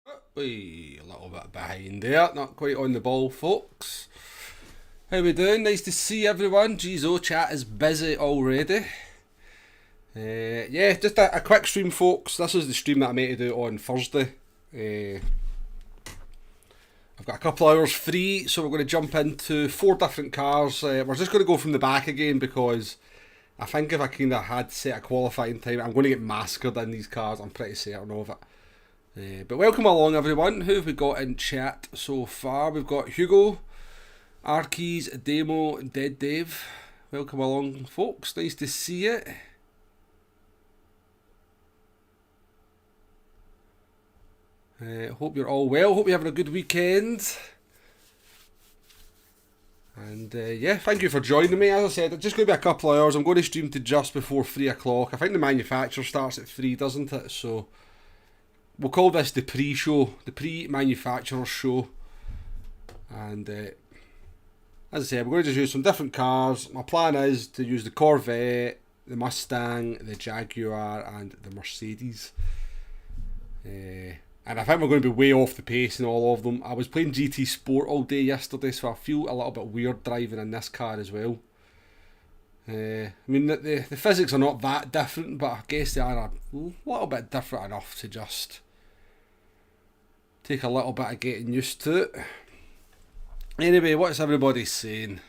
A little bit behind there, not quite on the ball, folks. How we doing? Nice to see everyone. Geez, chat is busy already. Yeah, just a quick stream, folks. This is the stream that I made to do on Thursday. I've got a couple of hours free, so we're going to jump into 4 different cars. We're just going to go from the back again because I think if I kind of had set a qualifying time, I'm going to get massacred in these cars. I'm pretty certain of it. But welcome along, everyone. Who have we got in chat so far? We've got Hugo, Arkeys, Demo, and Dead Dave. Welcome along, folks. Nice to see you. Hope you're all well. Hope you're having a good weekend. And yeah, thank you for joining me. As I said, it's just going to be a couple of hours. I'm going to stream to just before 3 o'clock. I think the manufacturer starts at 3, doesn't it? So we'll call this the pre-show, the pre-manufacturer show. And as I said, we're going to just use some different cars. My plan is to use the Corvette, the Mustang, the Jaguar, and the Mercedes. And I think we're going to be way off the pace in all of them. I was playing GT Sport all day yesterday, so I feel a little bit weird driving in this car as well. I mean, the physics are not that different, but I guess they are a little bit different enough to just take a little bit of getting used to it. Anyway, what's everybody saying?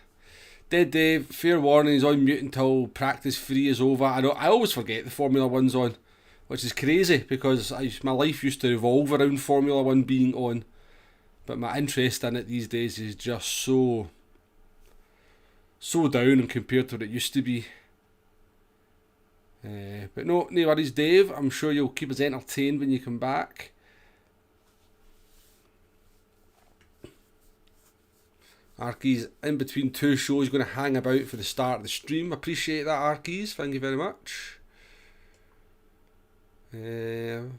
Dead Dave, fair warning, he's on mute until practice 3 is over. I know, I always forget the Formula 1's on, which is crazy because my life used to revolve around Formula 1 being on. But my interest in it these days is just so down compared to what it used to be. But no worries, Dave. I'm sure you'll keep us entertained when you come back. Arkeys in between 2 shows, going to hang about for the start of the stream. Appreciate that, Arkeys. Thank you very much. We've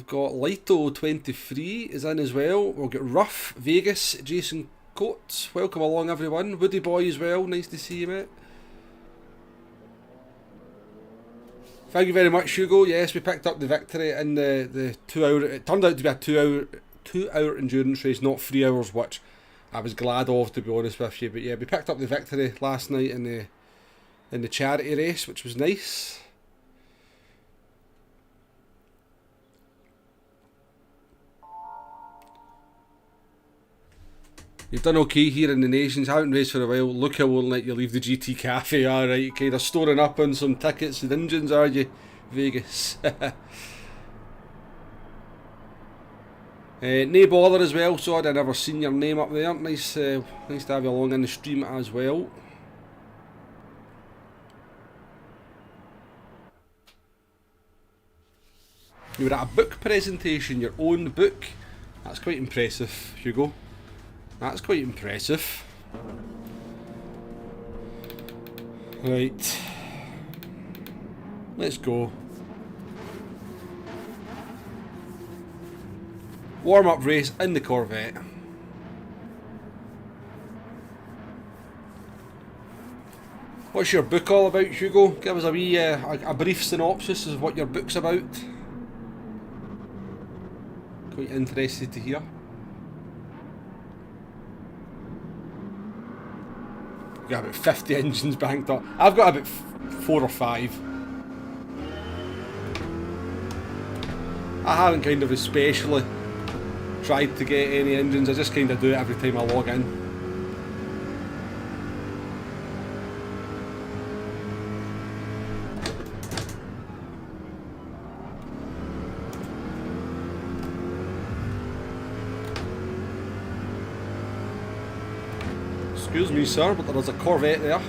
got Lito23 is in as well. We'll get Ruff, Vegas, Jason Coates. Welcome along, everyone. Woody Boy as well. Nice to see you, mate. Thank you very much, Hugo. Yes, we picked up the victory in the 2 hour. It turned out to be a 2 hour endurance race, not 3 hours, which I was glad of, to be honest with you. But yeah, we picked up the victory last night in the charity race, which was nice. You've done okay here in the Nations, haven't raced for a while. Look, I won't let you leave the GT Cafe, alright, kind of storing up on some tickets and engines, are you, Vegas? No bother as well, sorry I never seen your name up there. Nice nice to have you along in the stream as well. You were at a book presentation, your own book. That's quite impressive, Hugo. That's quite impressive. Right. Let's go. Warm-up race in the Corvette. What's your book all about, Hugo? Give us a wee, a brief synopsis of what your book's about. Quite interested to hear. I've got about 50 engines banked up. I've got about 4 or 5. I haven't kind of especially tried to get any engines. I just kind of do it every time I log in. Excuse me, sir, but there is a Corvette there.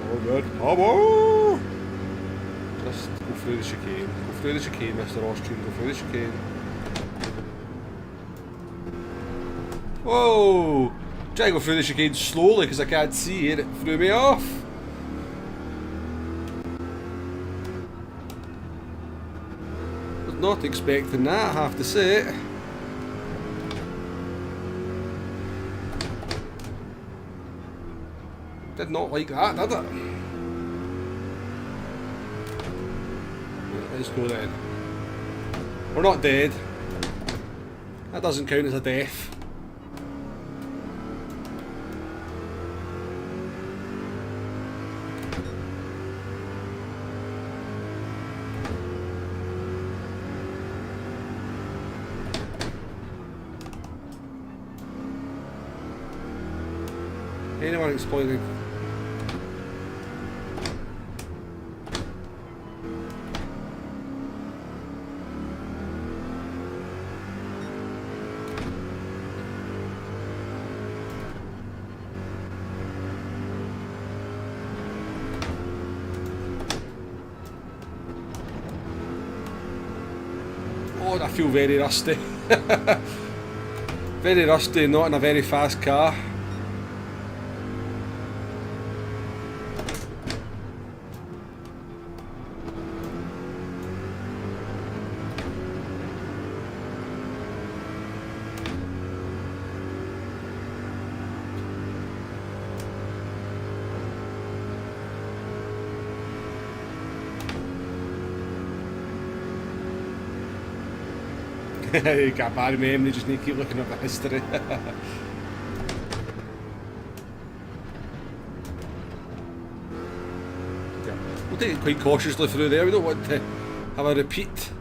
Oh, good. Power! Just go through the chicane. Go through the chicane, Mr. Austrian. Go through the chicane. Whoa! Try to go through the chicane slowly because I can't see it. It threw me off. Not expecting that, I have to say. Did not like that, did it? Right, let's go then. We're not dead. That doesn't count as a death. Anyone exploiting? Oh, I feel very rusty. Very rusty, not in a very fast car. You can't bury me, you just need to keep looking up the history. We'll take it quite cautiously through there, we don't want to have a repeat.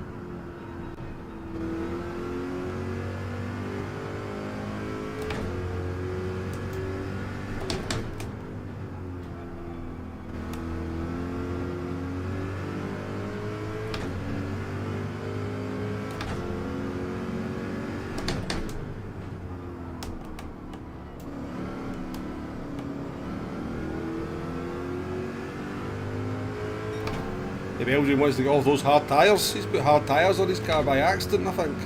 The Belgian wants to get off those hard tyres. He's put hard tyres on his car by accident, I think.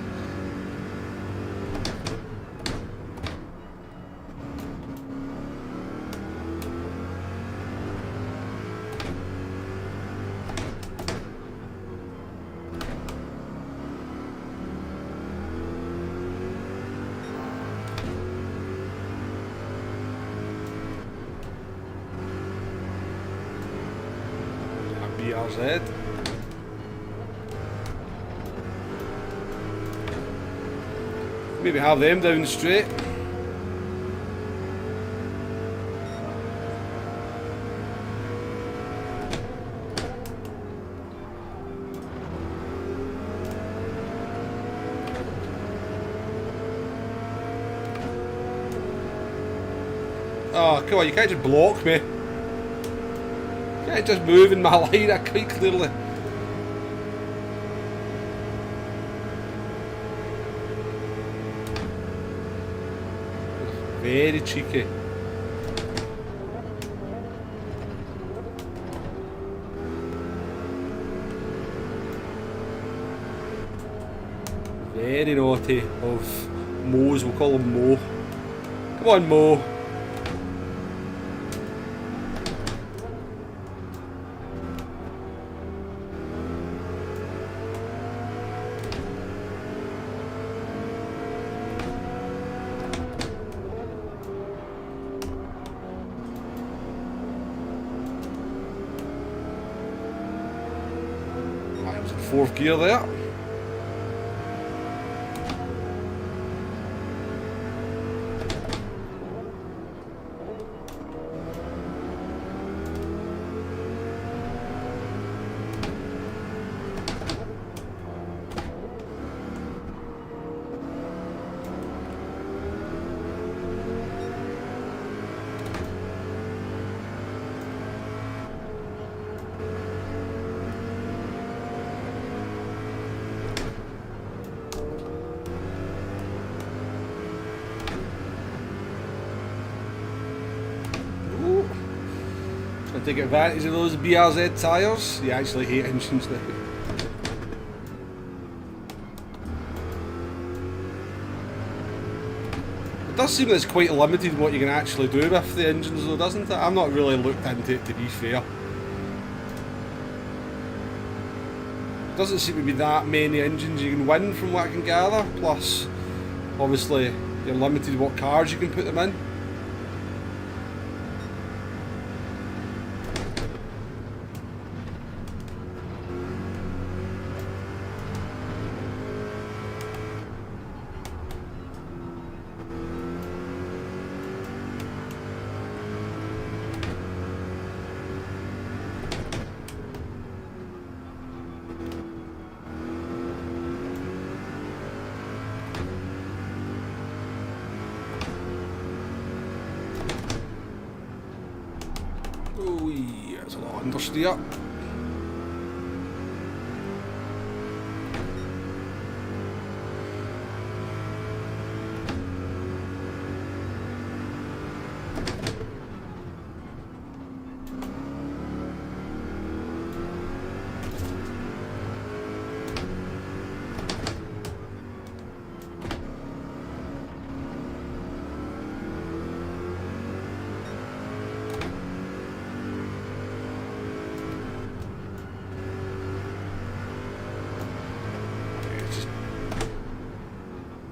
BRZ. Maybe have them down straight. Oh, come on, you can't just block me. You can't just move in my line, I quite clearly. Very cheeky. Very naughty of Mo's, we'll call him Mo. Come on, Mo. Fourth gear there. Take advantage of those BRZ tyres. You actually hate engines now. It does seem that it's quite limited what you can actually do with the engines though, doesn't it? I've not really looked into it, to be fair. Doesn't seem to be that many engines you can win from what I can gather, plus obviously you're limited what cars you can put them in. Oh, yeah, it's a lot of understeer.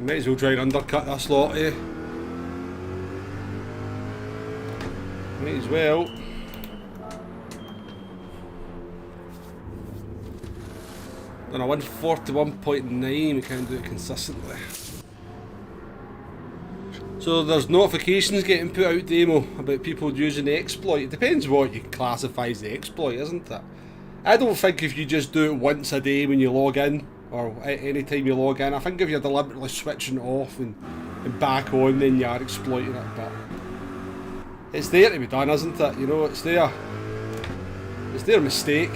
Might as well try and undercut this lot, eh? Might as well. Done a 141.9, we can't do it consistently. So there's notifications getting put out, Demo, about people using the exploit. It depends what you classify as the exploit, isn't it? I don't think if you just do it once a day when you log in, or any time you log in, I think if you're deliberately switching it off and back on, then you are exploiting it, but it's there to be done, isn't it? You know, it's their mistake.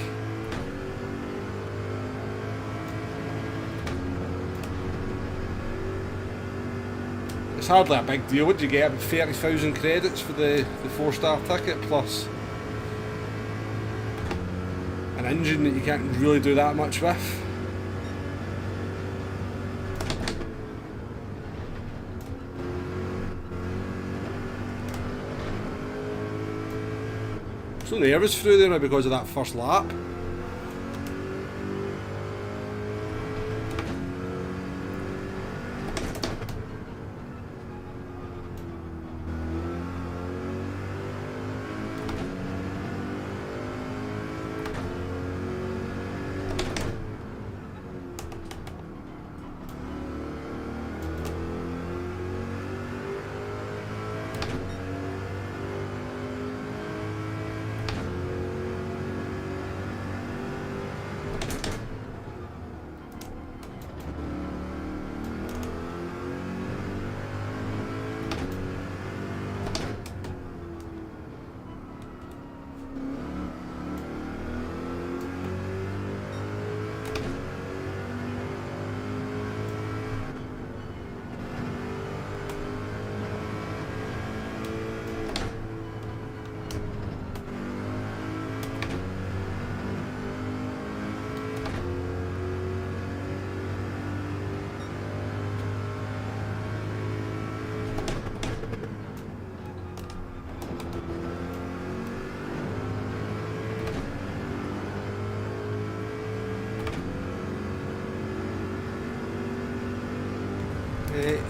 It's hardly a big deal. What do you get? About 30,000 credits for the 4-star ticket, plus an engine that you can't really do that much with. So nervous through there because of that first lap.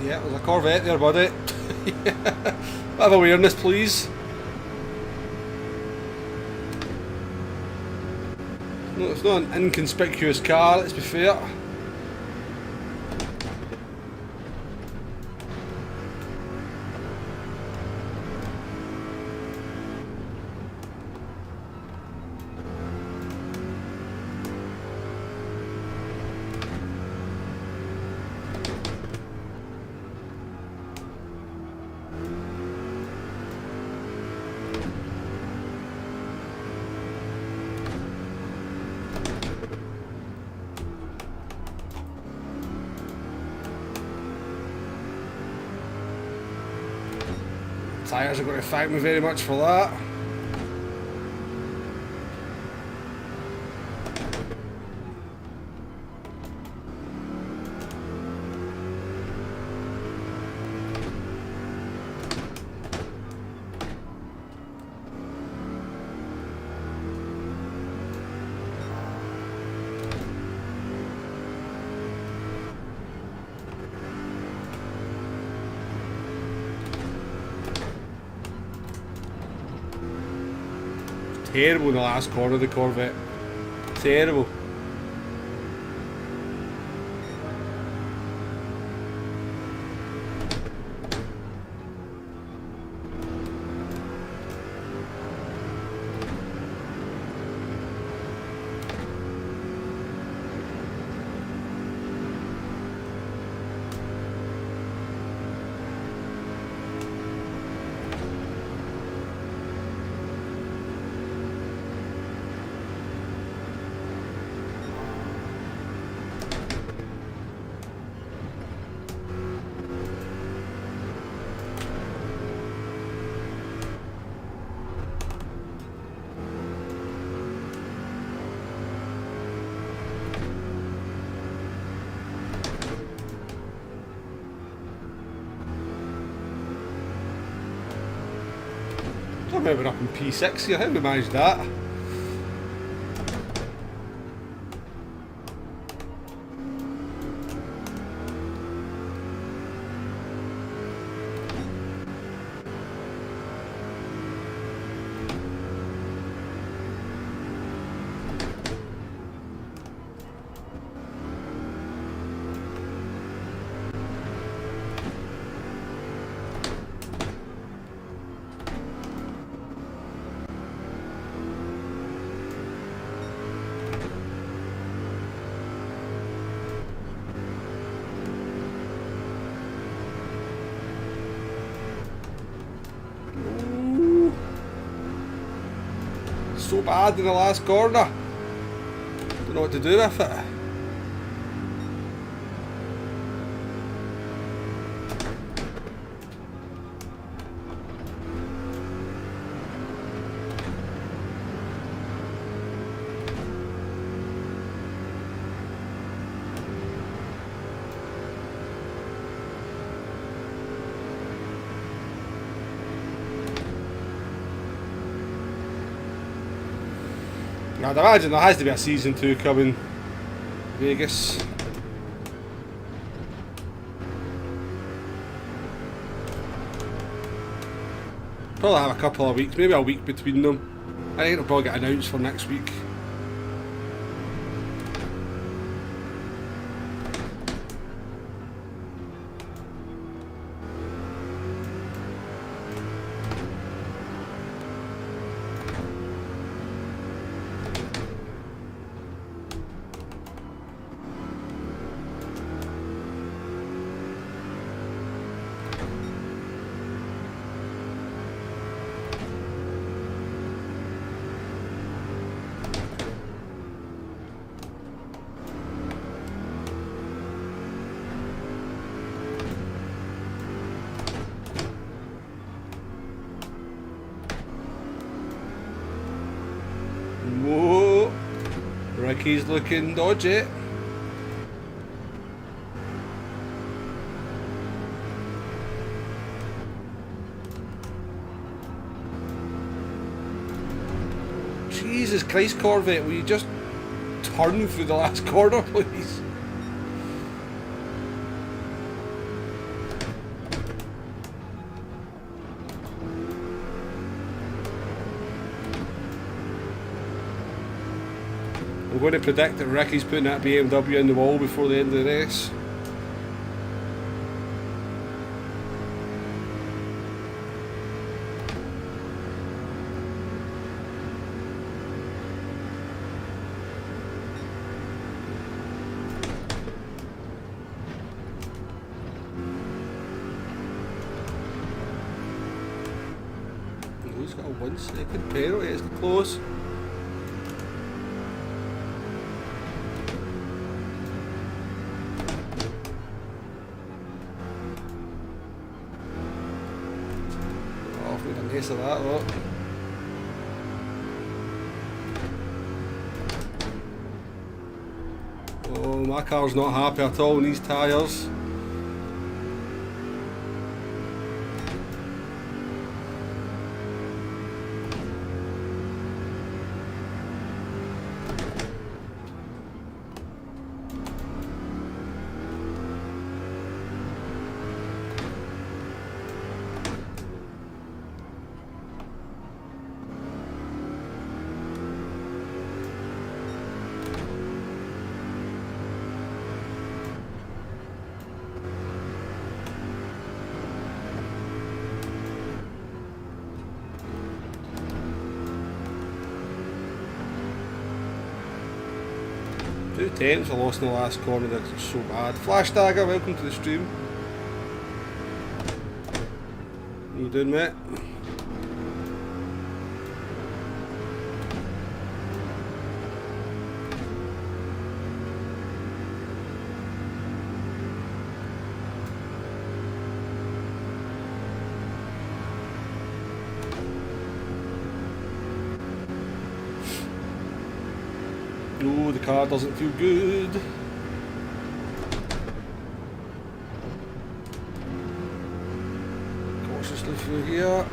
Yeah, there's a Corvette there, buddy. Bit of awareness, please. No, it's not an inconspicuous car, let's be fair. Tyres are going to thank me very much for that. Terrible in the last corner of the Corvette. Terrible. I remember up in P6 here, how we managed that? So bad in the last corner. Don't know what to do with it. I'd imagine there has to be a season 2 coming. Vegas. Probably have a couple of weeks, maybe a week between them. I think it'll probably get announced for next week. Whoa, Ricky's looking dodgy. Jesus Christ, Corvette, will you just turn through the last corner, please? I'm going to predict that Ricky's putting that BMW in the wall before the end of the race. Oh, he's got a 1 second penalty, it's close. Of that lot. Oh, my car's not happy at all in these tyres. Two tenths I lost in the last corner, that's so bad. Flash Dagger, welcome to the stream. How you doing, mate? No, the car doesn't feel good. Cautiously through here.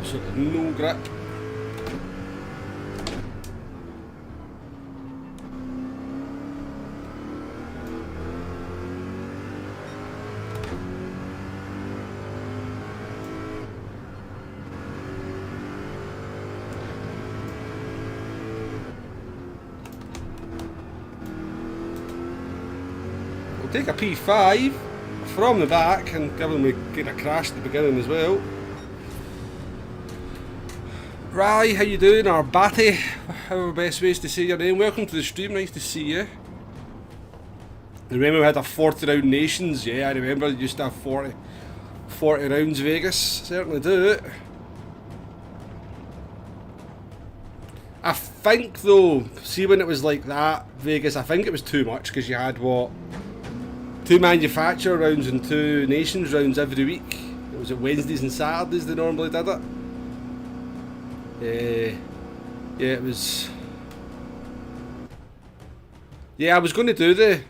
absolutely no grip. We'll take a P5 from the back, and given we get a crash at the beginning as well. Rye, how you doing? Or Batty, however best ways to say your name. Welcome to the stream, nice to see you. Remember we had a 40 round nations? Yeah, I remember you used to have 40 rounds Vegas, certainly do. I think though, see when it was like that, Vegas, I think it was too much because you had what? 2 manufacturer rounds and 2 nations rounds every week. It was at Wednesdays and Saturdays they normally did it. Yeah, it was. Yeah, I was going to do a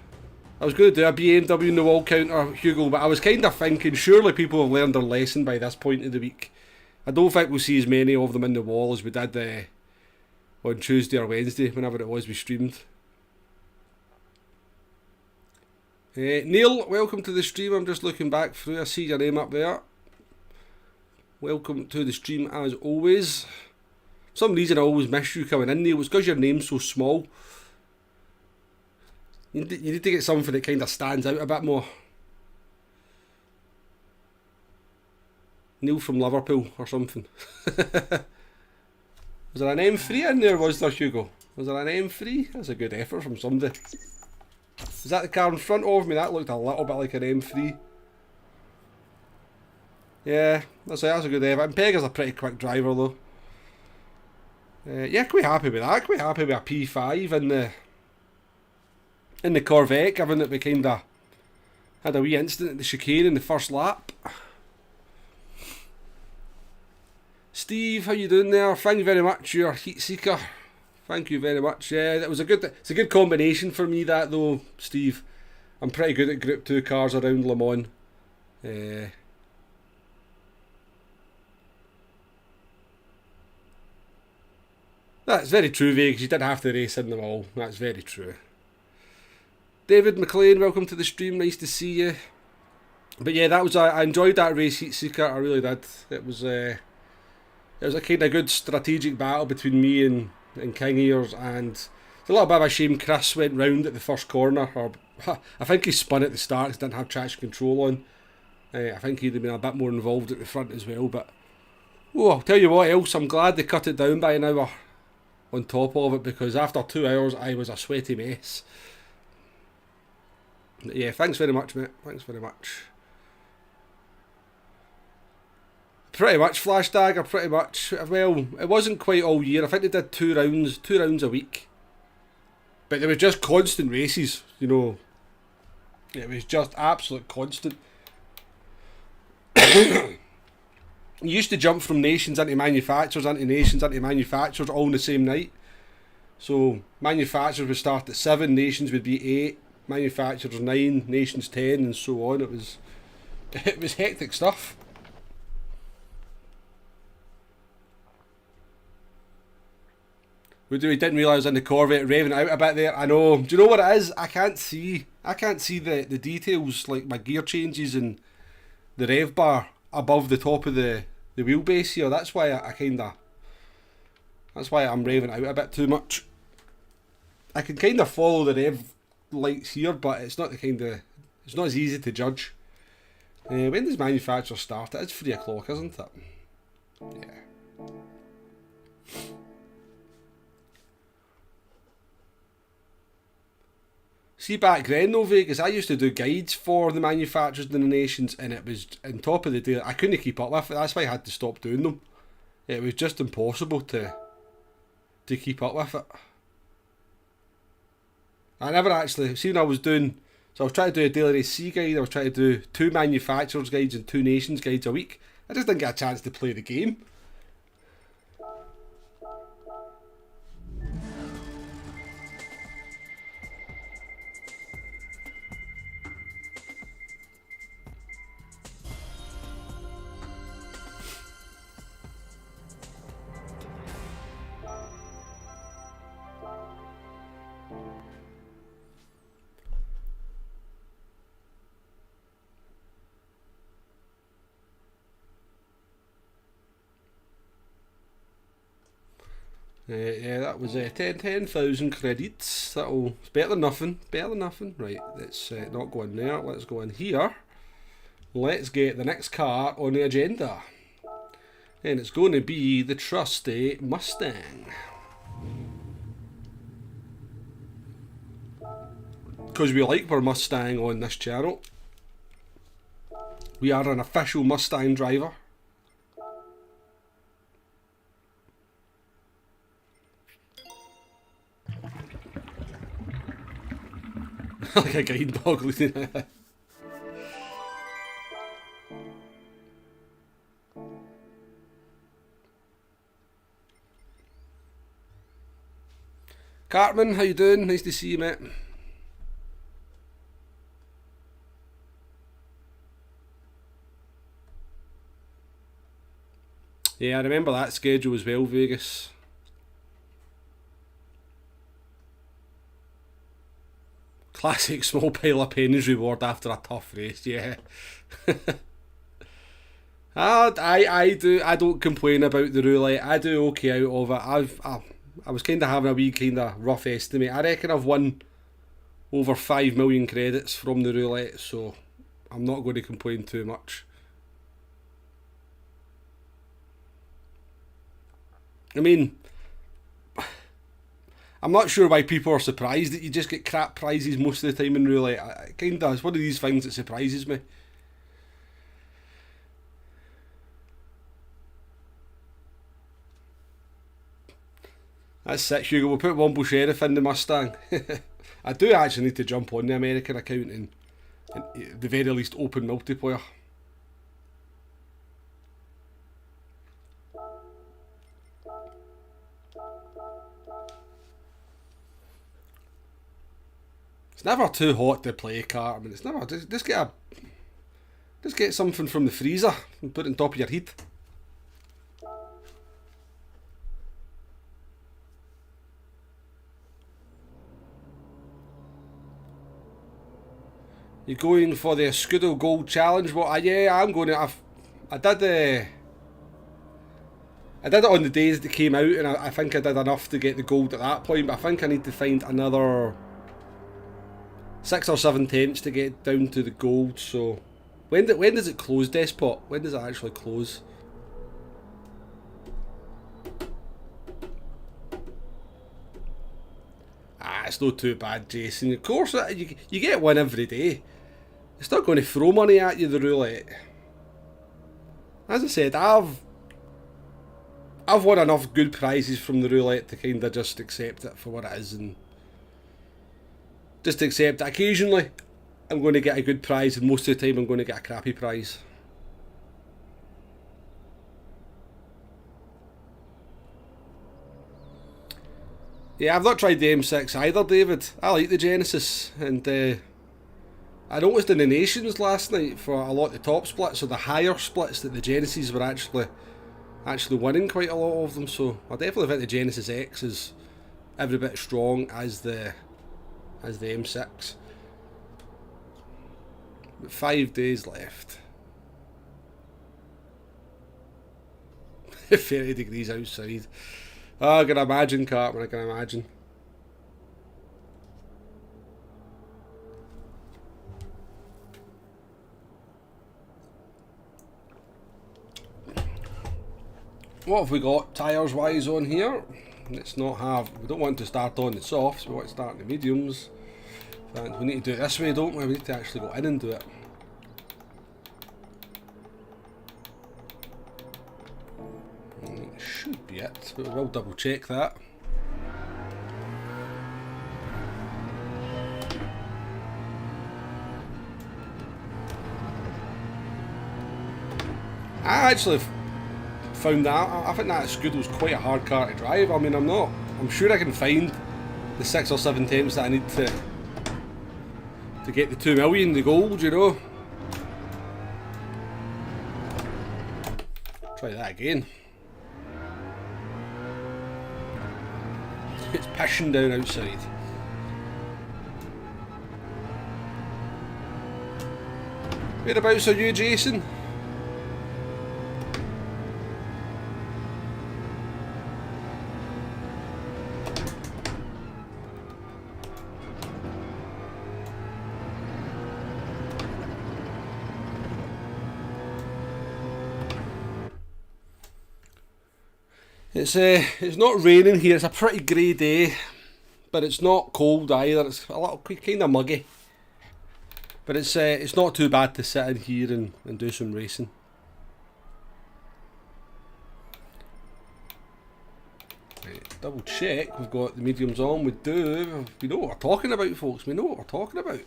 BMW in the wall counter, Hugo, but I was kind of thinking surely people have learned their lesson by this point of the week. I don't think we'll see as many of them in the wall as we did on Tuesday or Wednesday, whenever it was we streamed. Neil, welcome to the stream. I'm just looking back through. I see your name up there. Welcome to the stream as always. For some reason I always miss you coming in, Neil. It's because your name's so small. You need to get something that kind of stands out a bit more. Neil from Liverpool or something. Was there an M3 in there, was there, Hugo? Was there an M3? That's a good effort from somebody. Is that the car in front of me? That looked a little bit like an M3. Yeah, that's a good effort. And Pegger's a pretty quick driver though. Yeah, quite happy with that. Quite happy with a P5 in the Corvette, given that we kind of had a wee incident at the chicane in the first lap. Steve, how you doing there? Thank you very much, you're a heat seeker. Thank you very much. Yeah, it's a good combination for me that though, Steve. I'm pretty good at Group 2 cars around Le Mans. That's very true, Vegas. You didn't have to race in them all. That's very true. David McLean, welcome to the stream. Nice to see you. But yeah, I enjoyed that race, Heat Seeker. I really did. It was a kind of good strategic battle between me and King Ears, and it's a little bit of a shame Chris went round at the first corner. I think he spun at the start because didn't have traction control on. I think he'd have been a bit more involved at the front as well. But I'll tell you what else. I'm glad they cut it down by an hour on top of it, because after 2 hours I was a sweaty mess. But yeah, thanks very much, mate. Thanks very much. Pretty much, Flash Dagger, pretty much. Well, it wasn't quite all year. I think they did 2 rounds a week. But there was just constant races, you know. It was just absolute constant. You used to jump from nations into manufacturers, into nations, into manufacturers all on the same night. So manufacturers would start at 7, nations would be 8, manufacturers 9, nations 10, and so on. It was hectic stuff. We didn't realise I was in the Corvette revving out a bit there. I know. Do you know what it is? I can't see the details, like my gear changes and the rev bar above the top of the wheelbase here. That's why that's why I'm revving out a bit too much. I can kind of follow the rev lights here, but it's not as easy to judge. When does manufacturer start? It's 3 o'clock, isn't it? Yeah. See, back then though, Vegas, I used to do guides for the manufacturers in the nations, and it was on top of the day. I couldn't keep up with it. That's why I had to stop doing them. It was just impossible to keep up with it. I never actually, see when I was trying to do a daily race C guide, I was trying to do 2 manufacturers guides and 2 nations guides a week. I just didn't get a chance to play the game. Yeah, that was 10,000 credits. It's better than nothing. Better than nothing. Right, let's not go in there. Let's go in here. Let's get the next car on the agenda. And it's going to be the trusty Mustang. Because we like our Mustang on this channel. We are an official Mustang driver. Like a guide dog. Cartman, how you doing? Nice to see you, mate. Yeah, I remember that schedule as well, Vegas. Classic small pile of pennies reward after a tough race, yeah. I don't complain about the roulette. I do okay out of it. I was kind of having a wee kind of rough estimate. I reckon I've won over 5 million credits from the roulette, so I'm not going to complain too much. I mean, I'm not sure why people are surprised that you just get crap prizes most of the time in roulette. It kind of is one of these things that surprises me. That's it, Hugo. We'll put Womble Sheriff in the Mustang. I do actually need to jump on the American account and at the very least open multiplayer. It's never too hot to play, Car. I mean, it's never. Just get something from the freezer and put it on top of your heat. You going for the Scudo Gold Challenge? Well, yeah, I'm going to. I did it on the days that came out, and I think I did enough to get the gold at that point. But I think I need to find another 6 or 7 tenths to get down to the gold. So when does it close, Despot? When does it actually close? It's not too bad, Jason. Of course, you get one every day. It's not going to throw money at you, the roulette. As I said, I've won enough good prizes from the roulette to kind of just accept it for what it is, and just accept that occasionally I'm going to get a good prize, and most of the time I'm going to get a crappy prize. Yeah, I've not tried the M6 either, David. I like the Genesis, and I noticed in the Nations last night for a lot of the top splits or the higher splits that the Genesis were actually winning quite a lot of them. So I definitely think the Genesis X is every bit strong as the M6. But 5 days left. 30 degrees outside. Oh, I can imagine, Cartman, I can imagine. What have we got tyres wise on here? Let's not have, we don't want to start on the softs, we want to start on the mediums. And we need to do it this way, don't we? We need to actually go in and do it. It should be it, but we'll double check that. I actually found that, I think that Scudo's quite a hard car to drive. I mean, I'm sure I can find the 6 or 7 attempts that I need to get the 2 million, the gold, you know. Try that again. It's pissing down outside. Whereabouts are you, Jason? It's not raining here. It's a pretty grey day, but it's not cold either. It's a little kind of muggy, but it's not too bad to sit in here and do some racing. Right, double check. We've got the mediums on. We do. We know what we're talking about, folks. We know what we're talking about.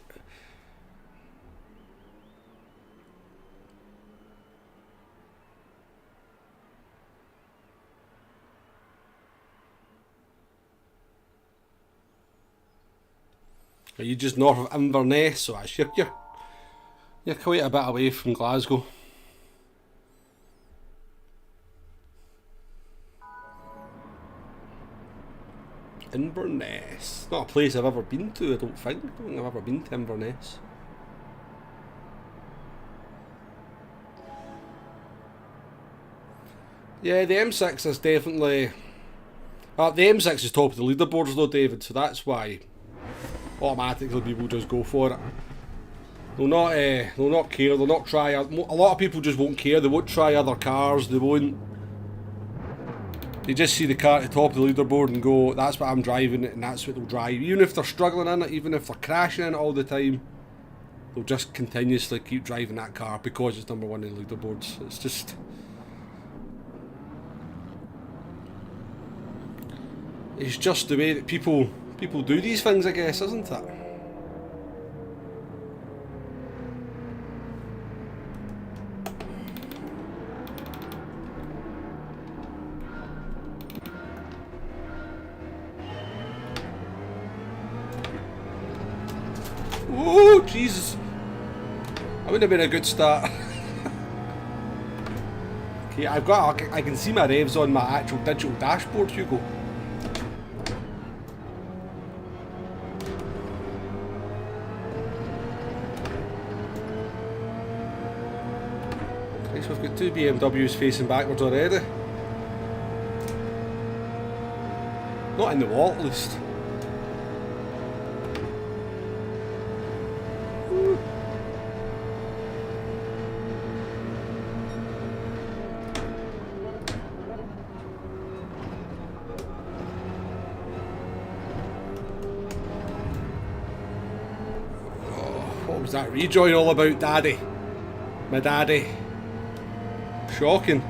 Are you just north of Inverness? So you're quite a bit away from Glasgow. Inverness. Not a place I've ever been to, I don't think. I don't think I've ever been to Inverness. Yeah, the M6 is definitely... the M6 is top of the leaderboards though, David, so that's why automatically people just go for it. They'll not care, they'll not try... A lot of people just won't care, they won't try other cars, they won't... They just see the car at the top of the leaderboard and go, that's what I'm driving, and that's what they'll drive. Even if they're struggling in it, even if they're crashing in it all the time, they'll just continuously keep driving that car because it's number one in the leaderboards. It's just... It's just the way that people do these things, I guess, isn't it? Oh, Jesus. That wouldn't have been a good start. Okay, I can see my revs on my actual digital dashboard, Hugo. Okay, so we've got two BMWs facing backwards already. Not in the wall, at least. What was that rejoin all about, Daddy? My daddy. Shocking.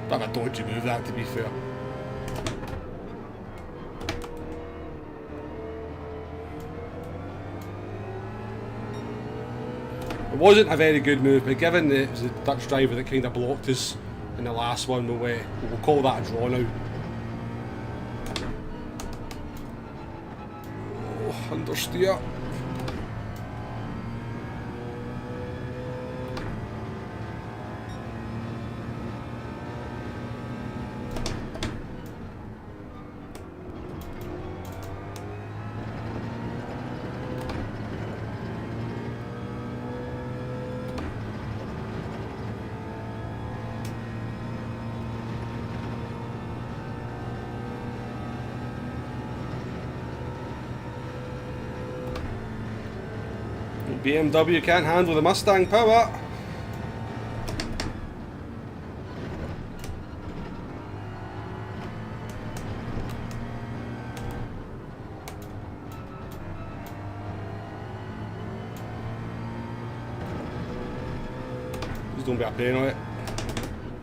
Bit of a dodgy move that, to be fair. It wasn't a very good move, but given that it was the Dutch driver that kind of blocked us in the last one, we'll call that a draw now. Oh, understeer. BMW can't handle the Mustang power. Please don't be a penalty.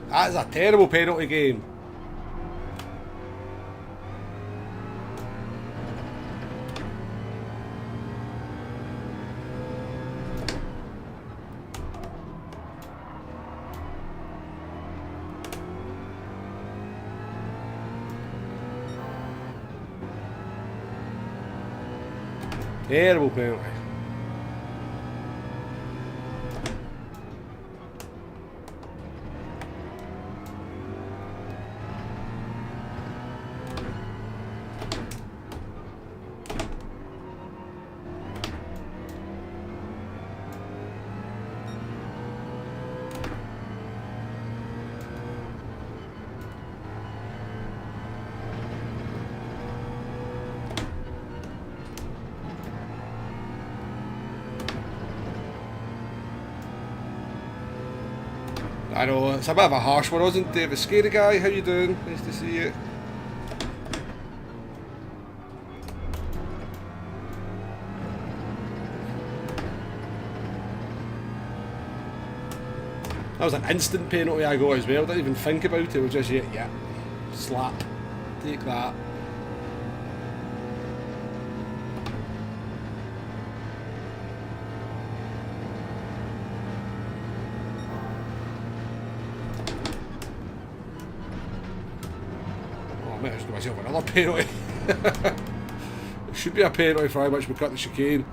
That is a terrible penalty game. Terrible penalty. I know, it's a bit of a harsh one, isn't it? The scary guy, how you doing? Nice to see you. That was an instant penalty I got as well. Didn't even think about it. It was just, yeah, slap. Take that. Oh, I might have just got myself another penalty. It should be a penalty for how much we cut the chicane.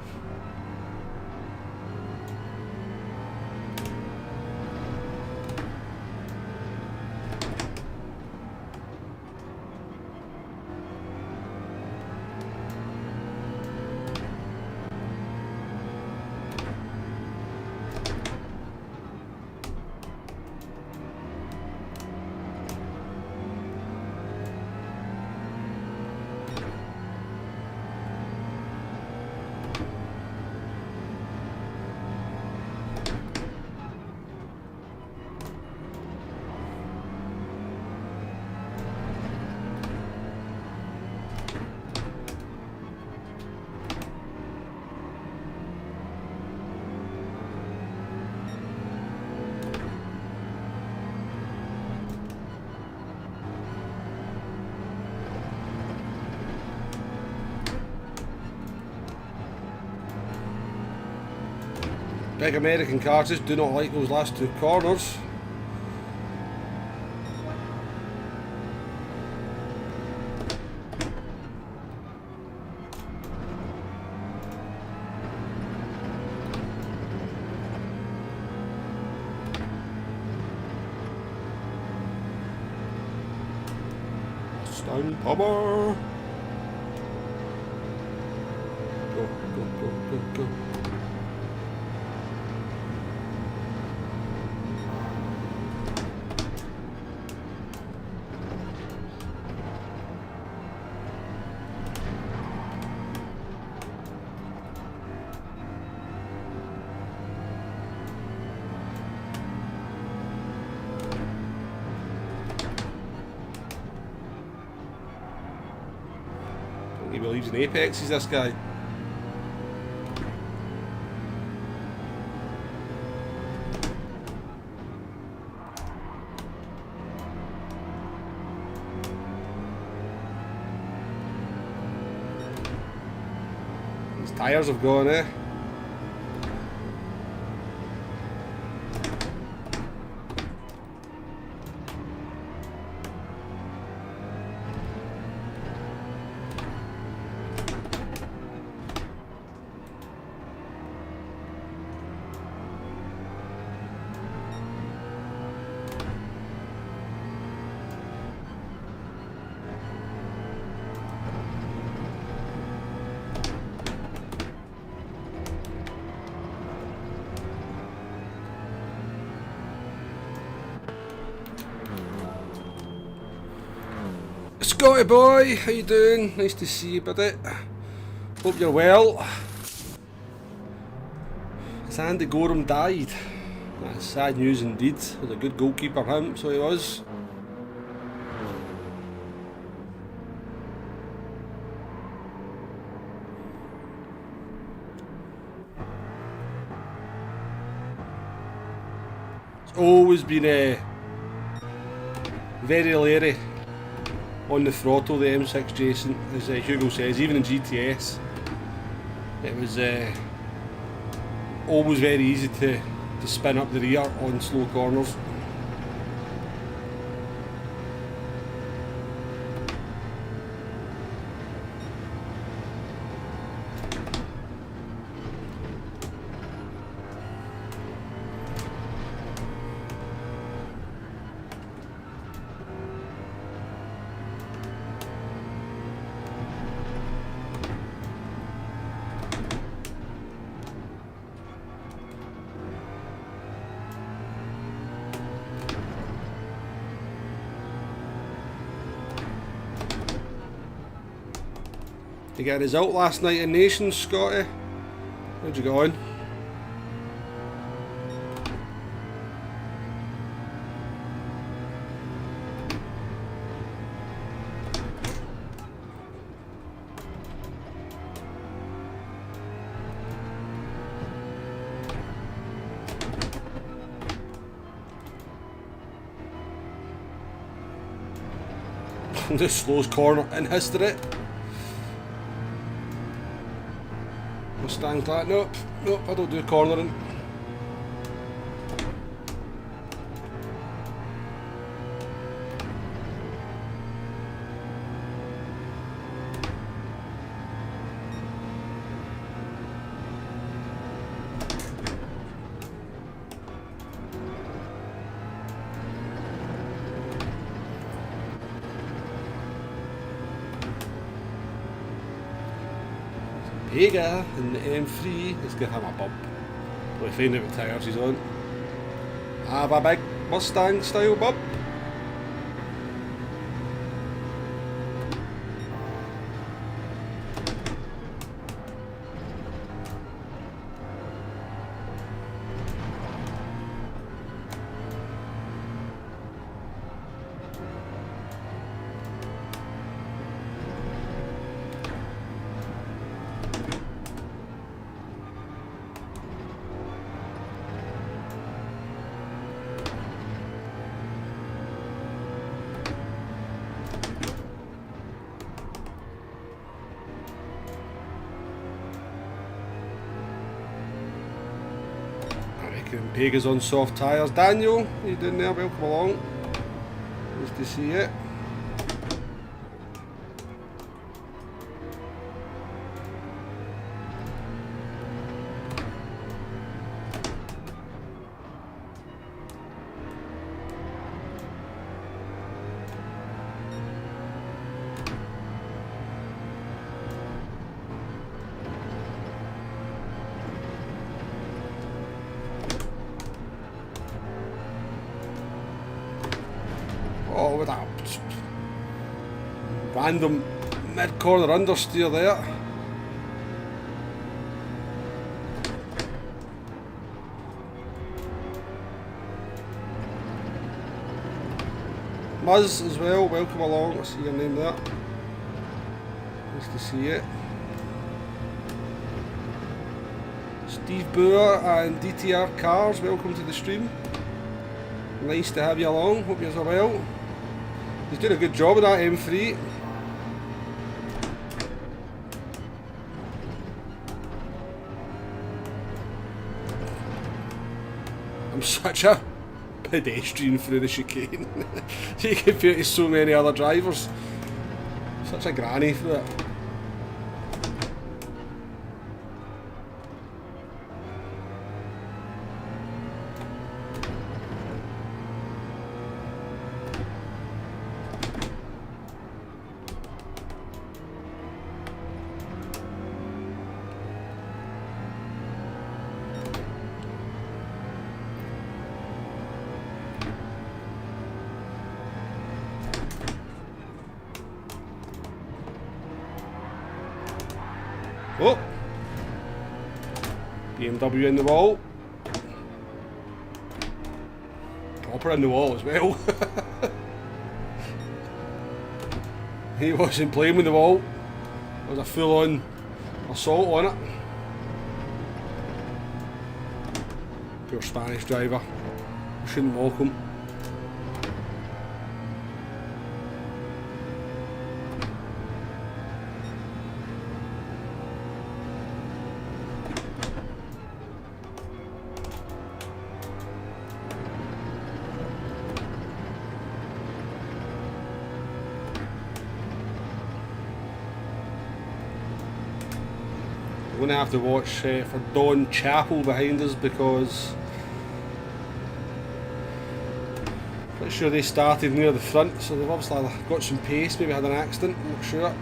Big American cars just do not like those last two corners. Mustang power. Go, go, go, go, go. He believes in apexes, this guy. His tyres have gone, eh? Scotty boy, how you doing? Nice to see you, buddy. Hope you're well. Sandy Gorham died. That's sad news indeed. He was a good goalkeeper, him, so he was. It's always been very leery on the throttle, the M6 Jason, as Hugo says, even in GTS. It was always very easy to spin up the rear on slow corners. You got a result last night in Nations, Scotty? How'd you go on? The slowest corner in history. Mustang's like, nope, nope, I don't do cornering. Vega in the M3, let's give him a bump. We'll find out what tyres he's on. Have a big Mustang style bump. Pega's on soft tyres. Daniel, how you doing there? Welcome along. Nice to see you. Oh, with that random mid-corner understeer there. Muzz as well, welcome along, I see your name there. Nice to see you. Steve Boer and DTR Cars, welcome to the stream. Nice to have you along, hope you're well. He's doing a good job of that M3. I'm such a pedestrian through the chicane. You compare to so many other drivers. Such a granny through it. Oh! BMW in the wall. Proper in the wall as well. He wasn't playing with the wall. There was a full-on assault on it. Poor Spanish driver. We shouldn't mock him. We're going to have to watch for Don Chapel behind us because I'm pretty sure they started near the front, so they've obviously got some pace, maybe had an accident, I'm not sure.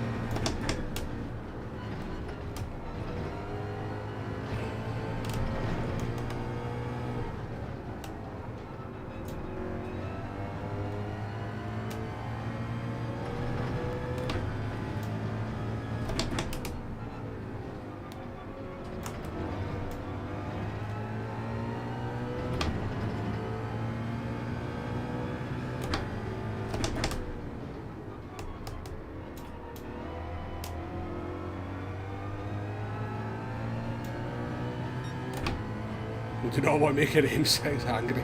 Do not want to make an M6 angry.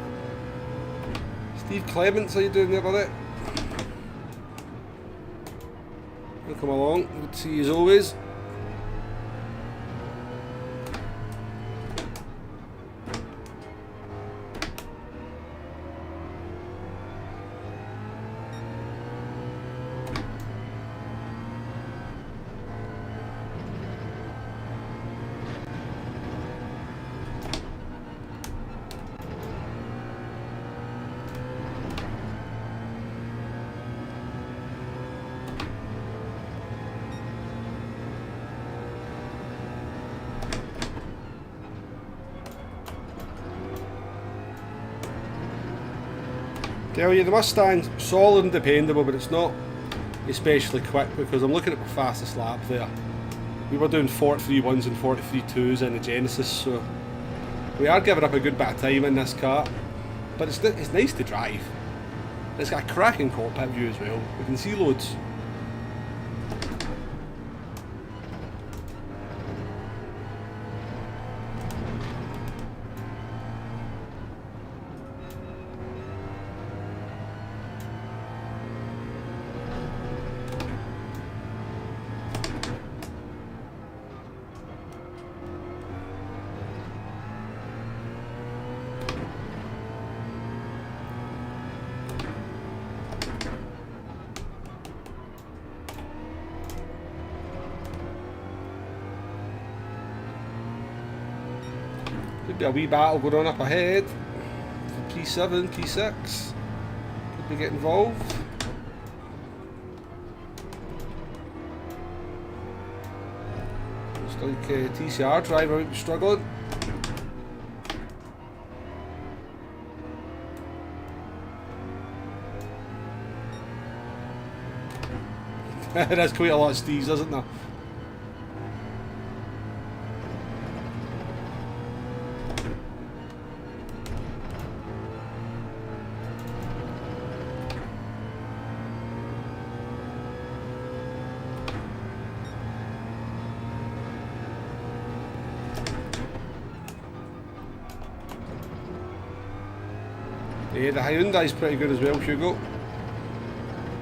Steve Clements, how you doing there, buddy? Welcome along, good to see you as always. Tell you, the Mustang's solid and dependable, but it's not especially quick, because I'm looking at my fastest lap there. We were doing 43.1s and 43.2s in the Genesis, so we are giving up a good bit of time in this car. But it's nice to drive. It's got a cracking cockpit view as well. We can see loads. Could be a wee battle going on up ahead for P7, P6. Could we get involved? Looks like TCR driver might be struggling. There's quite a lot of steves, isn't there? Yeah, the Hyundai's pretty good as well, Hugo,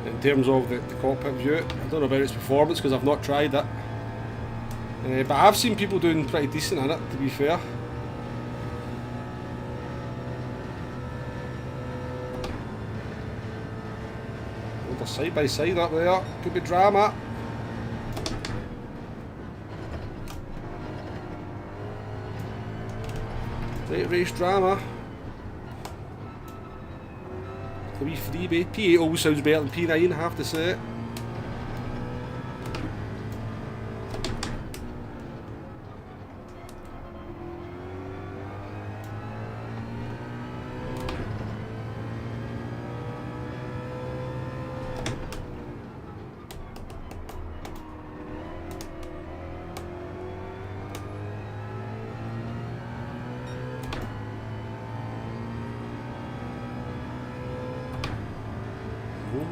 in terms of the cockpit view. I don't know about its performance because I've not tried it, but I've seen people doing pretty decent in it, to be fair. They're side by side up there, could be drama. Late race drama. The wee freebie. P8 always sounds better than P9, I have to say.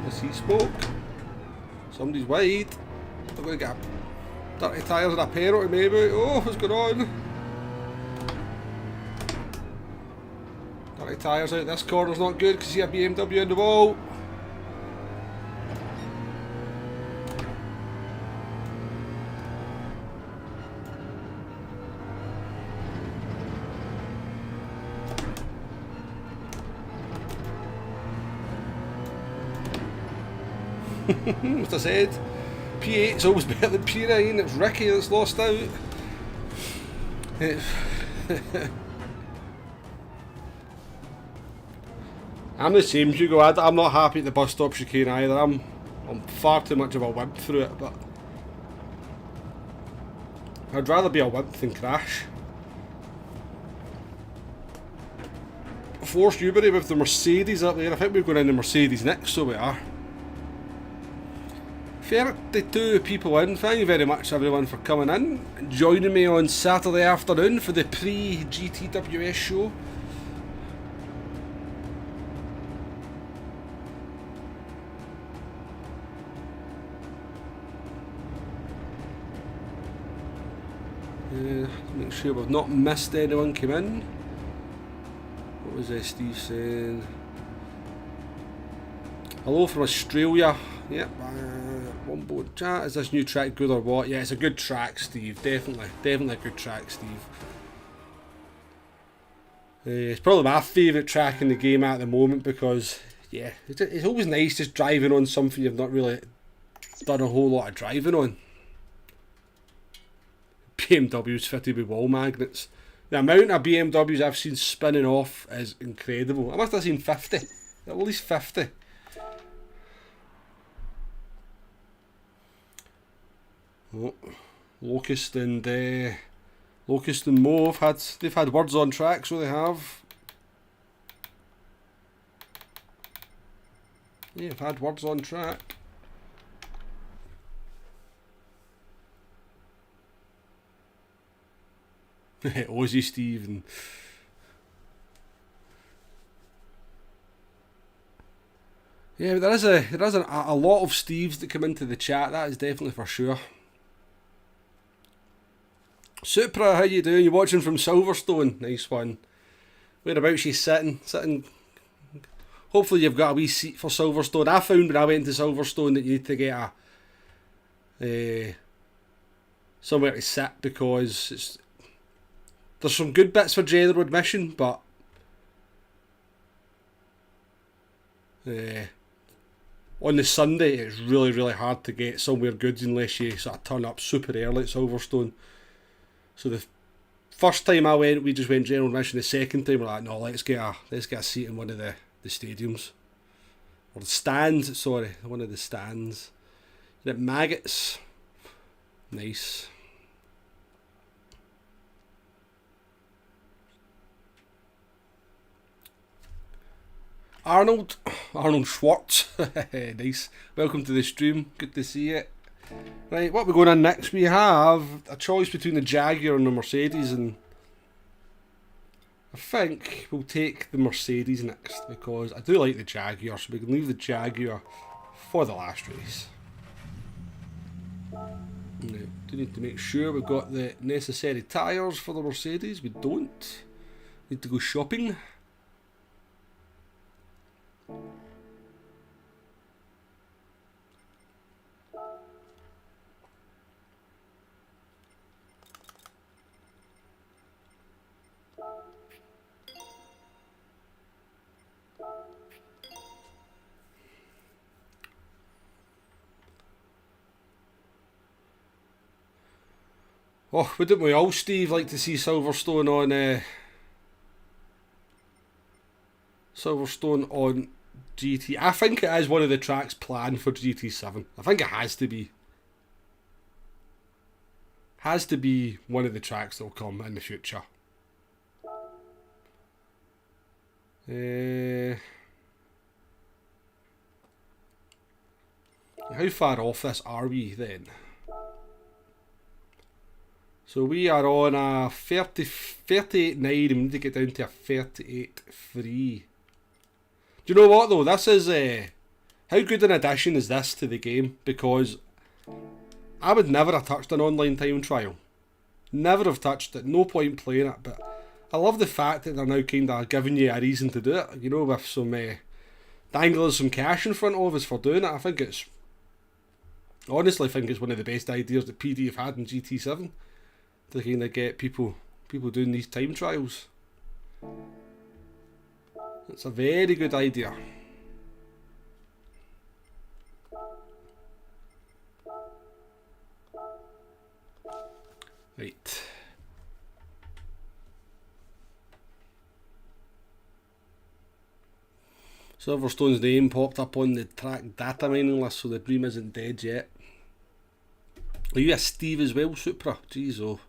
I see smoke. Somebody's wide. They're going to get dirty tyres and a penalty maybe. Oh, what's going on? Dirty tyres out this corner's not good because you see a BMW in the wall. As I said, P8's always better than P9. It's Ricky that's lost out. I'm the same, Hugo. I'm not happy at the bus stop chicane either. I'm far too much of a wimp through it, but I'd rather be a wimp than crash. Force Newbury with the Mercedes up there. I think we're going in the Mercedes next, so we are. 32 people in. Thank you very much everyone for coming in and joining me on Saturday afternoon for the pre-GTWS show. Make sure we've not missed anyone come in. What was Steve saying? Hello from Australia. Yep. Wombo chat. Is this new track good or what? Yeah, it's a good track, Steve. Definitely a good track, Steve. It's probably my favourite track in the game at the moment because, yeah, it's always nice just driving on something you've not really done a whole lot of driving on. BMW's fitted with wall magnets. The amount of BMWs I've seen spinning off is incredible. I must have seen 50. At least 50. Oh, Locust and Mo they've had words on track, so they have. Yeah, they've had words on track. Aussie Steve and yeah, there is a lot of Steves that come into the chat. That is definitely for sure. Supra, how you doing? You're watching from Silverstone. Nice one. Whereabouts you sitting? Hopefully you've got a wee seat for Silverstone. I found when I went to Silverstone that you need to get somewhere to sit because there's some good bits for general admission, but on the Sunday it's really hard to get somewhere good unless you sort of turn up super early at Silverstone. So the first time I went, we just went general admission. The second time we're like, no, let's get a seat in one of the stadiums. Or the stands, sorry, one of the stands. At Maggots. Nice. Arnold Schwartz. Nice. Welcome to the stream. Good to see you. Right, what are we going on next? We have a choice between the Jaguar and the Mercedes, and I think we'll take the Mercedes next because I do like the Jaguar, so we can leave the Jaguar for the last race. Now, do need to make sure we've got the necessary tyres for the Mercedes. We don't. Need to go shopping. Oh, wouldn't we all, Steve, like to see Silverstone on GT? I think it is one of the tracks planned for GT7. I think it has to be. Has to be one of the tracks that will come in the future. How far off this are we then? So we are on a 38.9 and we need to get down to a 38.3. Do you know what though? This is how good an addition is this to the game? Because I would never have touched an online time trial. Never have touched it. No point playing it. But I love the fact that they're now kind of giving you a reason to do it. You know, with some dangling some cash in front of us for doing it. Honestly think it's one of the best ideas that PD have had in GT7. To kind of get people doing these time trials. It's a very good idea. Right. Silverstone's name popped up on the track data mining list, so the dream isn't dead yet. Are you a Steve as well, Supra? Jeez, oh.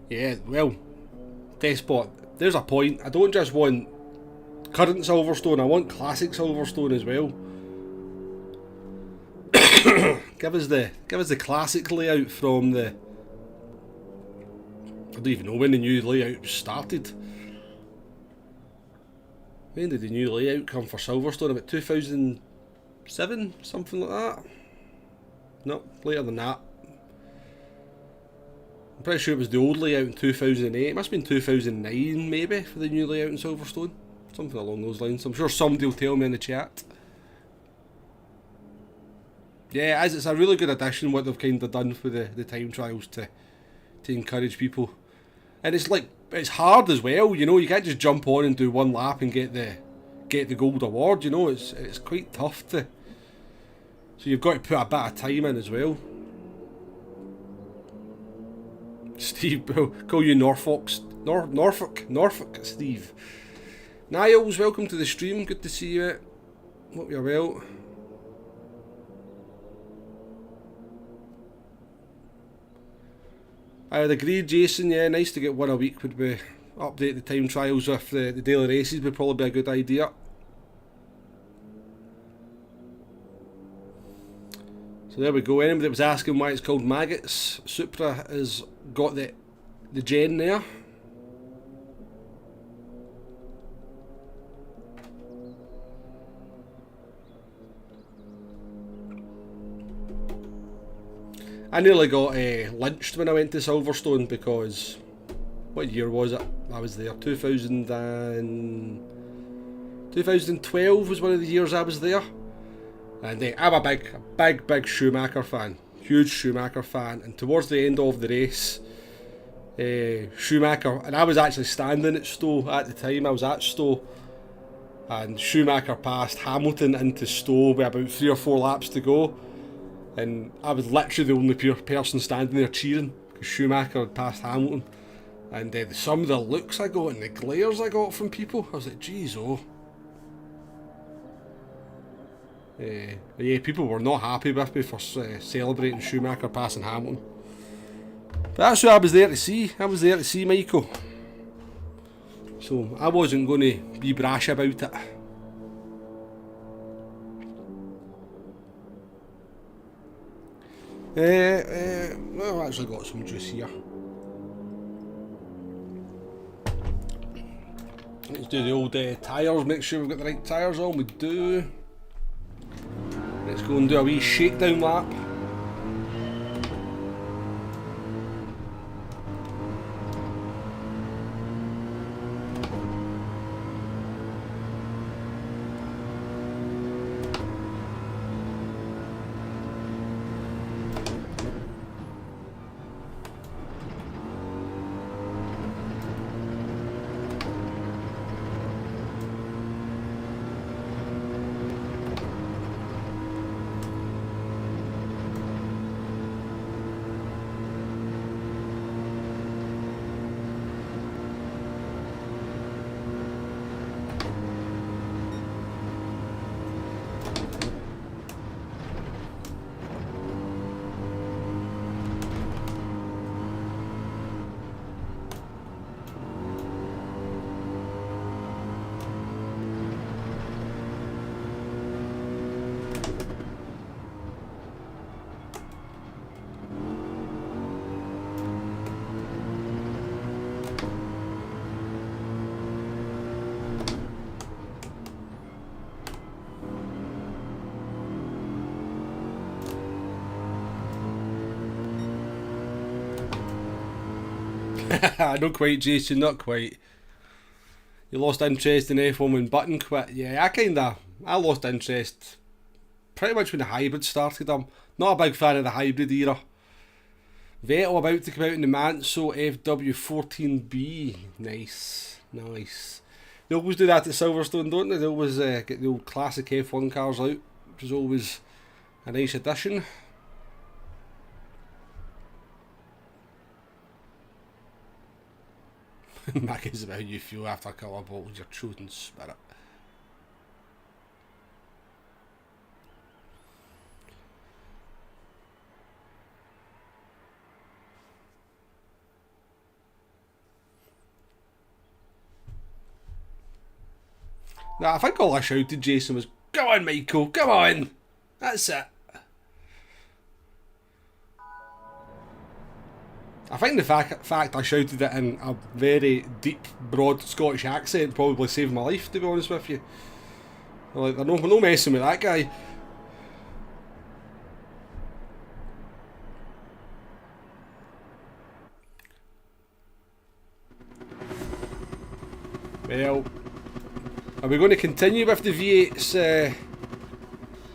Yeah, well, Despot, there's a point. I don't just want current Silverstone, I want classic Silverstone as well. give us the classic layout from the I don't even know when the new layout started. When did the new layout come for Silverstone? About 2007? Something like that? No, later than that. I'm pretty sure it was the old layout in 2008. It must have been 2009 maybe for the new layout in Silverstone. Something along those lines. I'm sure somebody will tell me in the chat. Yeah, it's a really good addition what they've kind of done for the time trials to encourage people. And it's like, it's hard as well, you know, you can't just jump on and do one lap and get the gold award, you know, it's quite tough to. So you've got to put a bit of time in as well. Steve, call you Norfolk Steve. Niles, welcome to the stream, good to see you. Hope you're well. I would agree, Jason, yeah, nice to get one a week would be, update the time trials with the daily races would probably be a good idea. So there we go, anybody that was asking why it's called Maggots, Supra has got the gen there. I nearly got lynched when I went to Silverstone because, what year was it? I was there, 2012 was one of the years I was there. And I'm a big Schumacher fan, huge Schumacher fan. And towards the end of the race, Schumacher, and I was actually standing at Stowe at the time, I was at Stowe. And Schumacher passed Hamilton into Stowe with about 3 or 4 laps to go. And I was literally the only person standing there cheering because Schumacher had passed Hamilton. And some of the looks I got and the glares I got from people, I was like, geez, oh. Yeah, people were not happy with me for celebrating Schumacher passing Hamilton. But that's what I was there to see. I was there to see Michael. So I wasn't going to be brash about it. Well, I've actually got some juice here. Let's do the old tyres, make sure we've got the right tyres on. We do. Let's go and do a wee shakedown lap. Not quite, Jason, not quite. You lost interest in F1 when Button quit. Yeah, I lost interest pretty much when the hybrid started. I'm not a big fan of the hybrid era. Vettel about to come out in the Manso FW14B. Nice. They always do that at Silverstone, don't they? They always get the old classic F1 cars out, which is always a nice addition. Mac is about how you feel after a couple of bottles, your chosen spirit. Now, I think all I shouted, Jason, was, "Come on, Michael, come on!" That's it. I think the fact I shouted it in a very deep, broad Scottish accent probably saved my life, to be honest with you. Like, they're no messing with that guy. Well, are we going to continue with the V8s?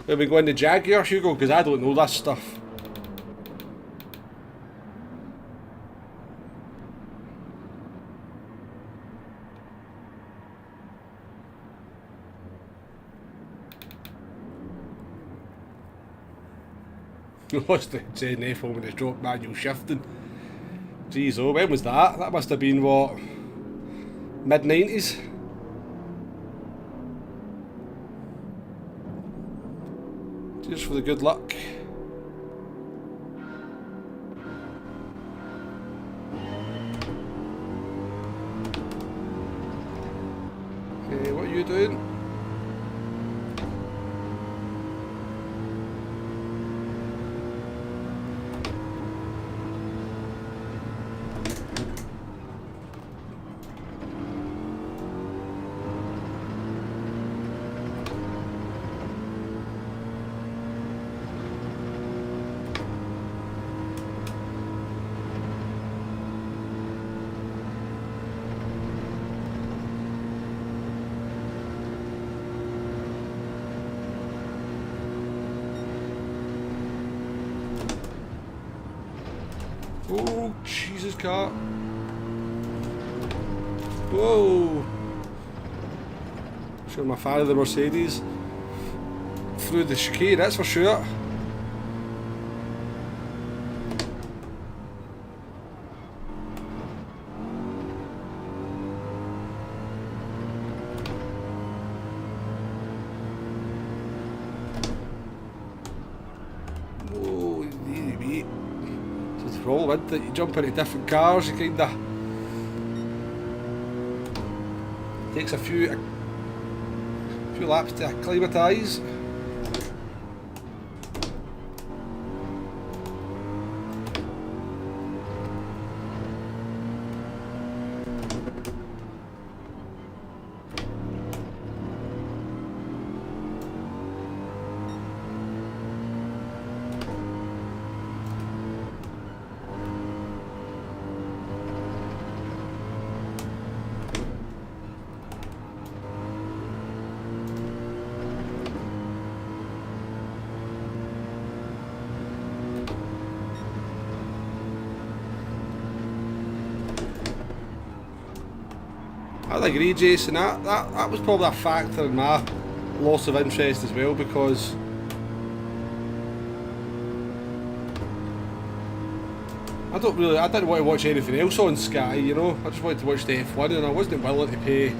Are we going to Jaguar, Hugo? Because I don't know this stuff. Lost the ZNF when it's dropped manual shifting. Jeez, oh, when was that? That must have been, what, mid-90s? Cheers for the good luck. Okay, what are you doing? Oh, Jesus, car. Whoa. Sure, my fan of the Mercedes. Through the chicane, that's for sure. Whoa, easy beat. It's the problem, isn't it? You jump into different cars, you kinda takes a few laps to acclimatise. I agree, Jason. That was probably a factor in my loss of interest as well, because I didn't want to watch anything else on Sky, you know. I just wanted to watch the F1, and I wasn't willing to pay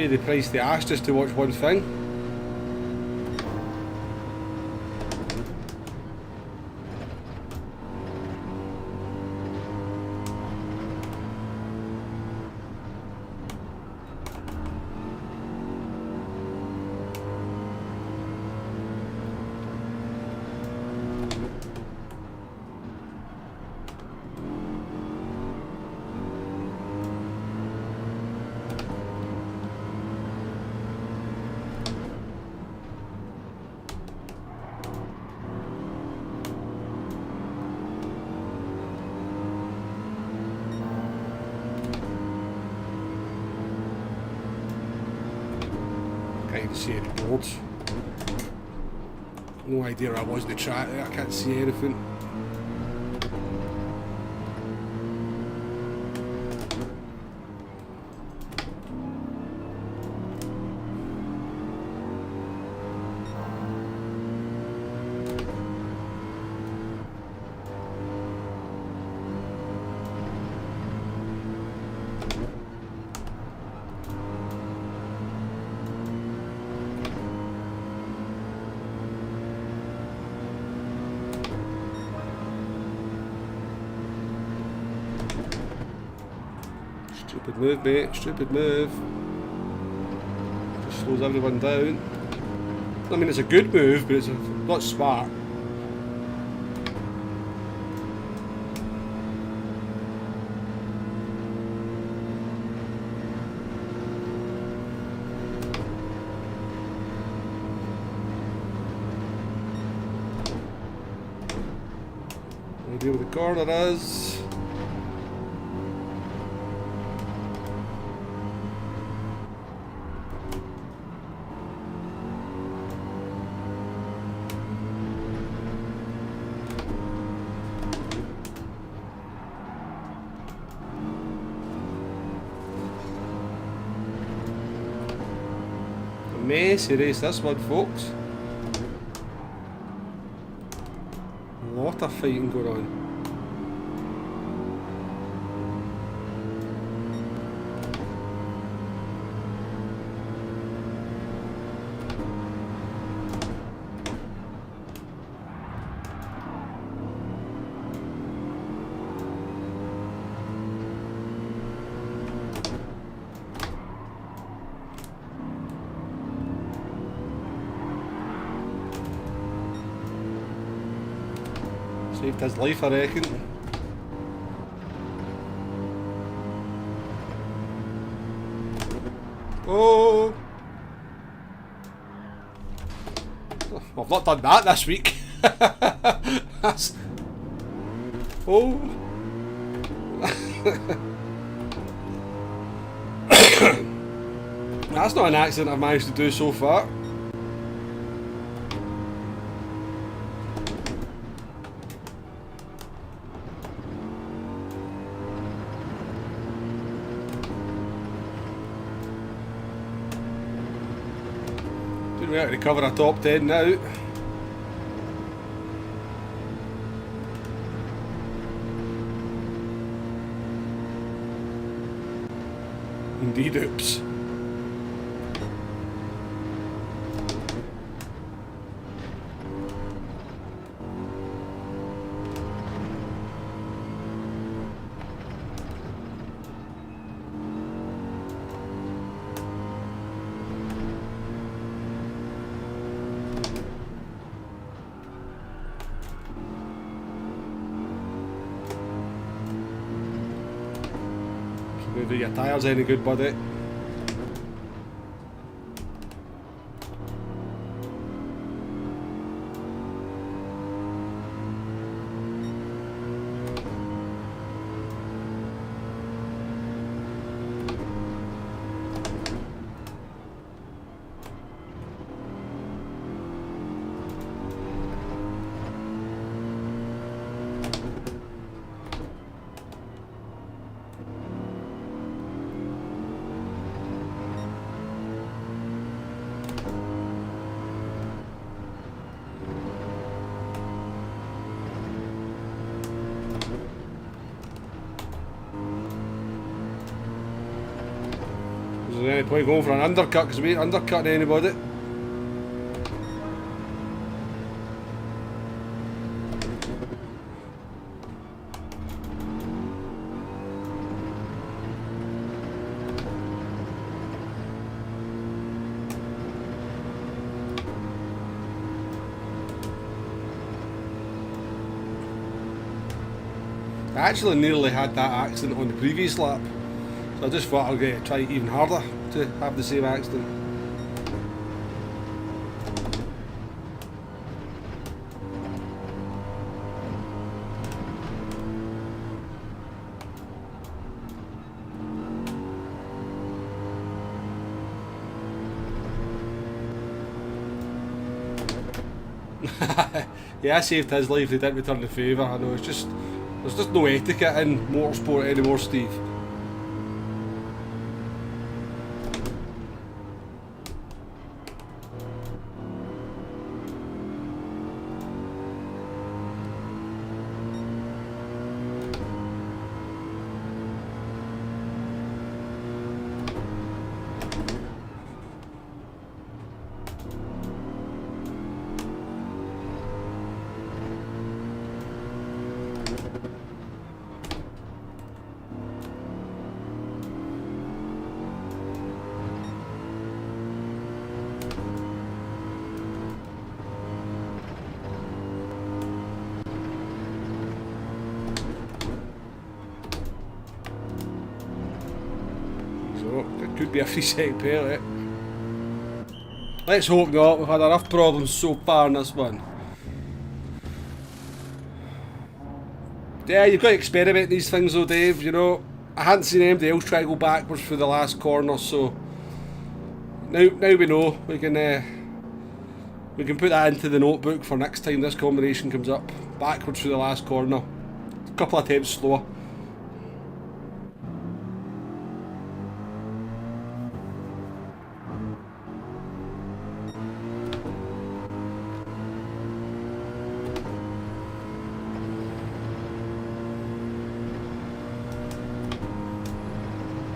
the price they asked just to watch one thing. Can't see any boards. No idea where I was in the track there, I can't see anything. Stupid move, mate. Stupid move. Just slows everyone down. I mean, it's a good move, but it's not smart. idea where the corner is. Messy race this one, folks. A lot of fighting going on. Saved his life, I reckon. Oh! Well, I've not done that this week. That's... Oh! That's not an accident I've managed to do so far. We have to cover a top 10 now. Indeed, oops. Do your tyres any good, buddy? Is there any point going for an undercut because we ain't undercutting anybody? I actually nearly had that accident on the previous lap, so I just thought I'll try even harder to have the same accident. Yeah, I saved his life, they didn't return the favour. I know, it's just, there's just no etiquette in motorsport anymore, Steve. It could be a 3-second penalty. Let's hope not, we've had enough problems so far in this one. Yeah, you've got to experiment these things though, Dave, you know. I hadn't seen anybody else try to go backwards through the last corner, so now we know. We can put that into the notebook for next time this combination comes up. Backwards through the last corner. A couple of attempts slower.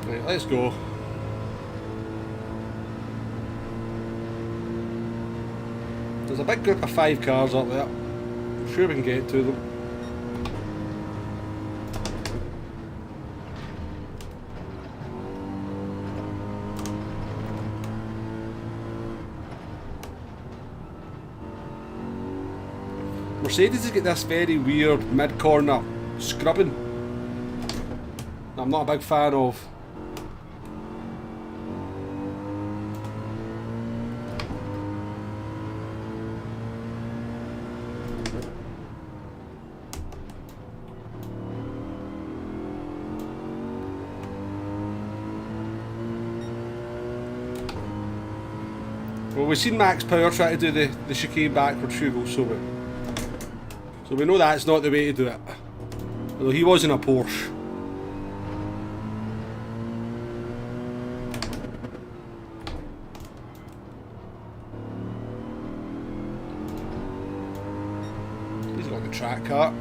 Right, let's go. There's a big group of 5 cars up there. I'm sure we can get to them. Mercedes has got this very weird mid-corner scrubbing that I'm not a big fan of. Well, we've seen Max Power try to do the chicane backwards, Hugo, so we know that's not the way to do it. Although he was in a Porsche. He's got the track car.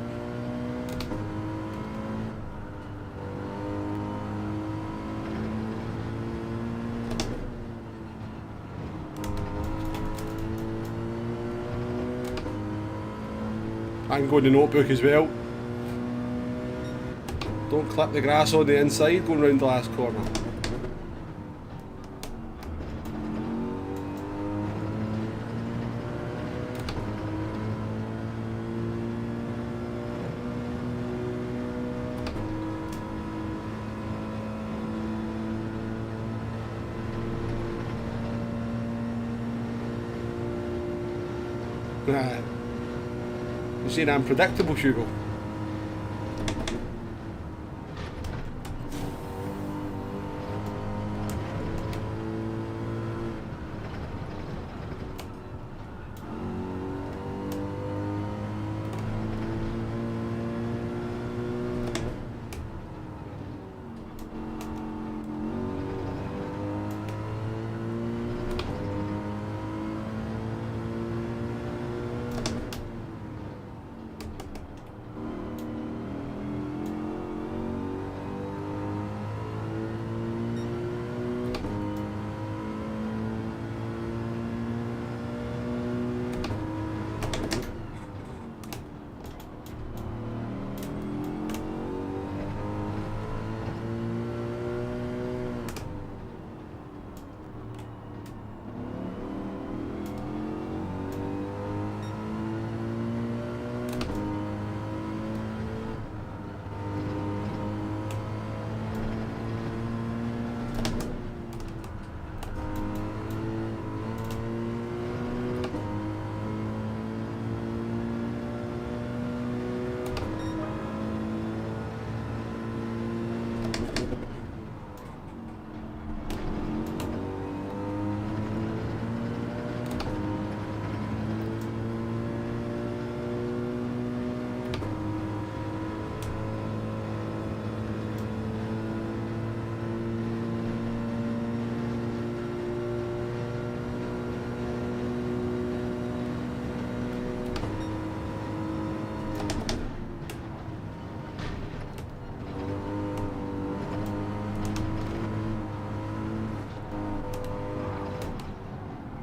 I can go in the notebook as well. Don't clip the grass on the inside going round the last corner. You're saying I'm predictable, Hugo?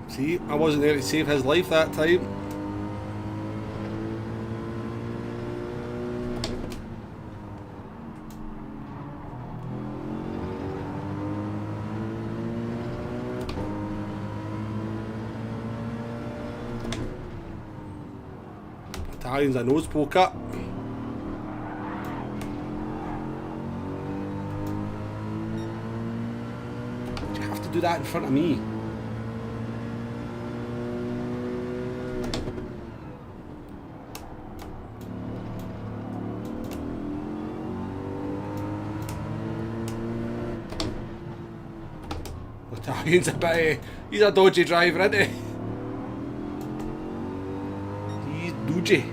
See, I wasn't there to save his life that time. Italians a nose poke up. You have to do that in front of me. He's a dodgy driver, isn't he? He's dodgy.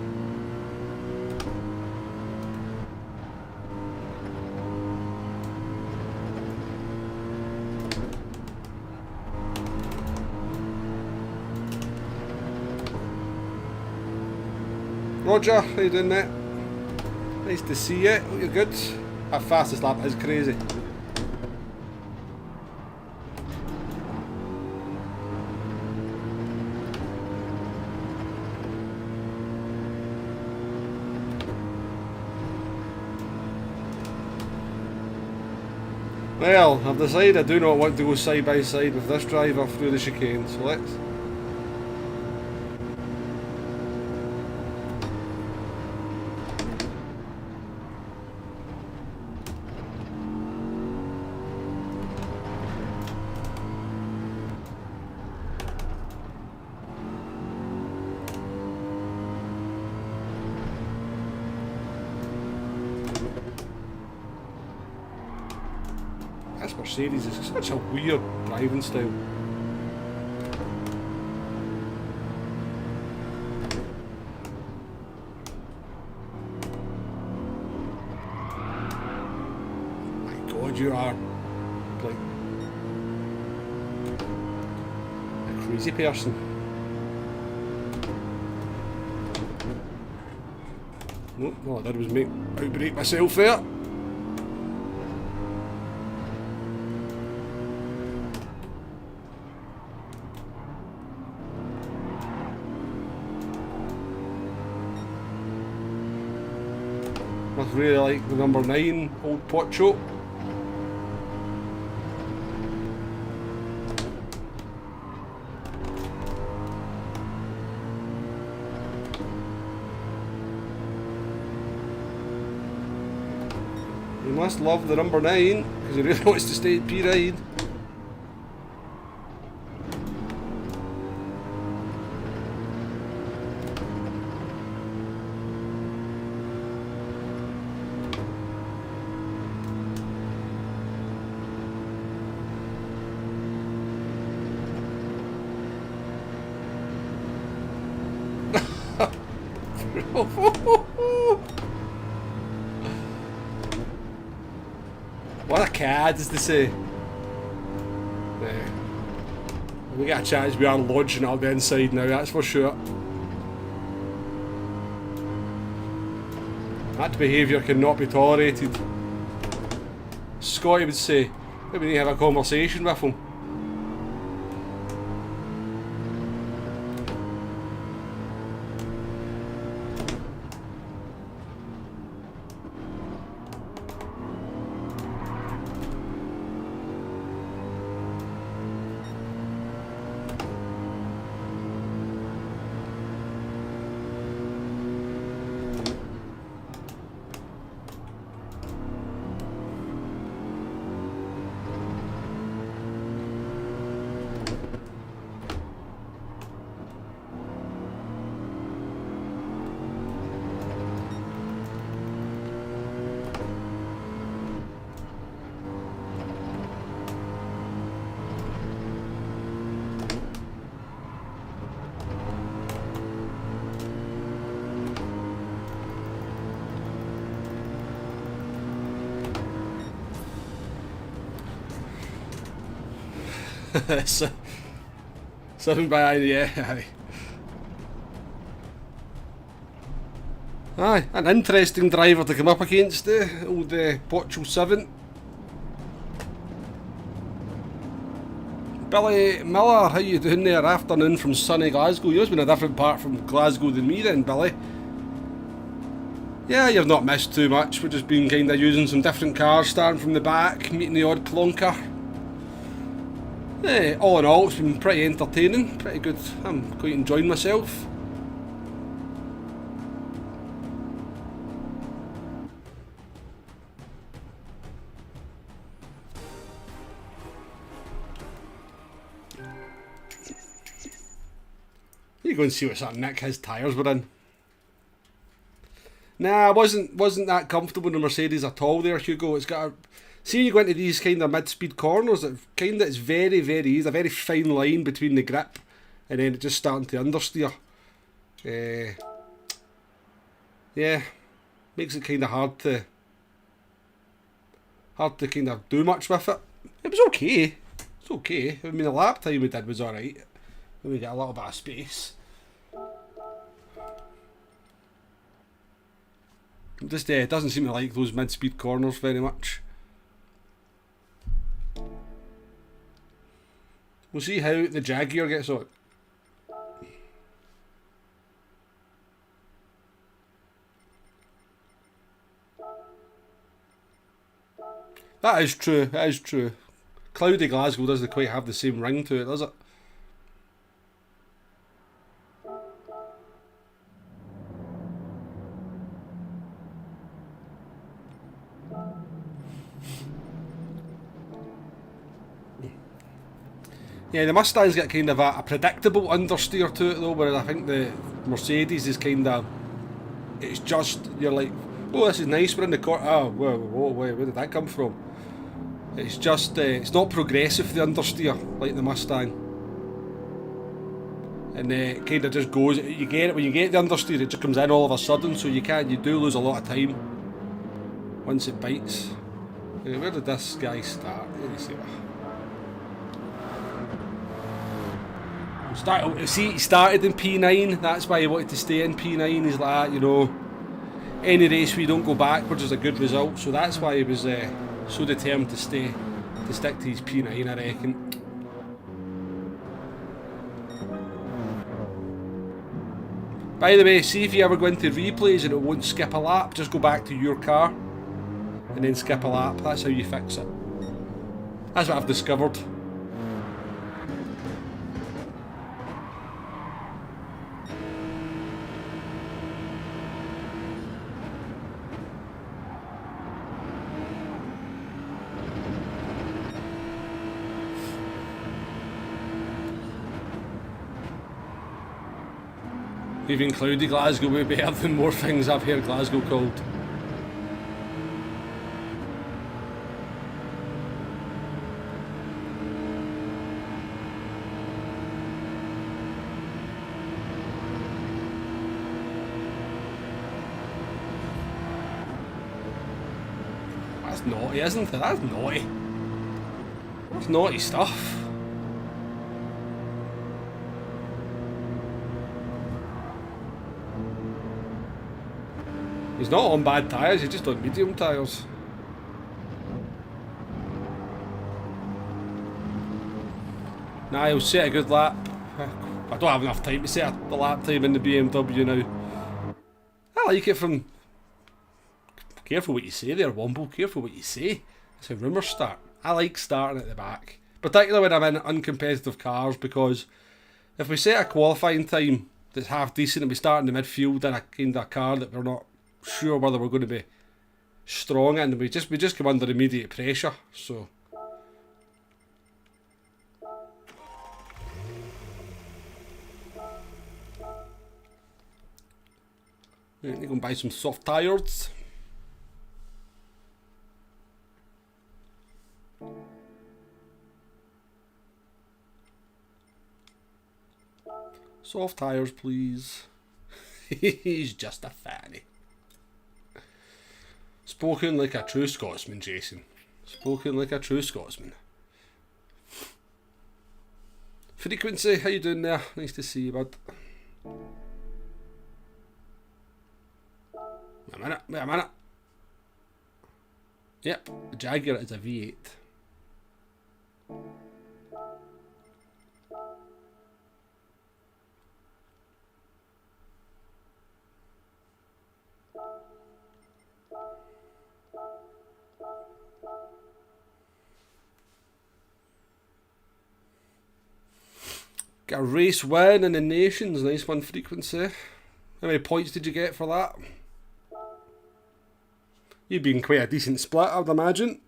Roger, how you doing, mate? Nice to see you. Hope you're good. That fastest lap is crazy. Well, I've decided I do not want to go side by side with this driver through the chicane, so let's... This Mercedes is such a weird driving style. My God, you are like a crazy person. Nope, all I did was outbrake myself there. I really like the number 9 old Pocho. You must love the number 9 because he really wants to stay at P-Ride. What a cad, as they say. When we get a chance, we are lodging up the inside now, that's for sure. That behaviour cannot be tolerated. Scotty would say, maybe we need to have a conversation with him. Something behind, yeah. Aye, an interesting driver to come up against, old Pocho 7. Billy Miller, how you doing there? Afternoon from sunny Glasgow. You've been a different part from Glasgow than me then, Billy. Yeah, you've not missed too much. We've just been kind of using some different cars, starting from the back, meeting the odd clunker. All in all, it's been pretty entertaining, pretty good. I'm quite enjoying myself. You go and see what sort of nick his tyres were in. Nah, I wasn't that comfortable in the Mercedes at all there, Hugo. It's got See when you go into these kind of mid-speed corners, it's very, very easy, a very fine line between the grip and then it just starting to understeer. Yeah, makes it kind of hard to kind of do much with it. It was okay. It's okay. I mean, the lap time we did was alright. We got a little bit of space. Just it doesn't seem to like those mid-speed corners very much. We'll see how the Jaguar gets on. That is true, that is true. Cloudy Glasgow doesn't quite have the same ring to it, does it? Yeah, the Mustang's got kind of a predictable understeer to it though, whereas I think the Mercedes is kind of, it's just, you're like, oh, this is nice, we're in the corner, oh, whoa, where did that come from? It's just, it's not progressive, the understeer, like the Mustang. And it kind of just goes, you get it, when you get the understeer, it just comes in all of a sudden, so you do lose a lot of time once it bites. Where did this guy start? Let me see. See, he started in P9, that's why he wanted to stay in P9. He's like, you know, any race where you don't go backwards is a good result, so that's why he was so determined to stick to his P9, I reckon. By the way, see if you ever go into replays and it won't skip a lap, just go back to your car and then skip a lap. That's how you fix it. That's what I've discovered. Even cloudy Glasgow would be better than more things I've heard Glasgow called. That's naughty, isn't it? That's naughty. That's naughty stuff. He's not on bad tyres, he's just on medium tyres. Nah, he'll set a good lap. I don't have enough time to set the lap time in the BMW now. I like it from... Careful what you say there, Womble, careful what you say. That's how rumours start. I like starting at the back. Particularly when I'm in uncompetitive cars, because if we set a qualifying time that's half decent and we start in the midfield in a kind of car that we're not sure whether we're going to be strong in, we just come under immediate pressure. So I need to go and buy some soft tyres. Soft tyres, please. He's just a fanny. Spoken like a true Scotsman, Jason. Spoken like a true Scotsman. Frequency, how you doing there? Nice to see you, bud. Wait a minute. Yep, the Jaguar is a V8. Got a race win in the Nations, nice one, Frequency. How many points did you get for that? You've been quite a decent split, I'd imagine.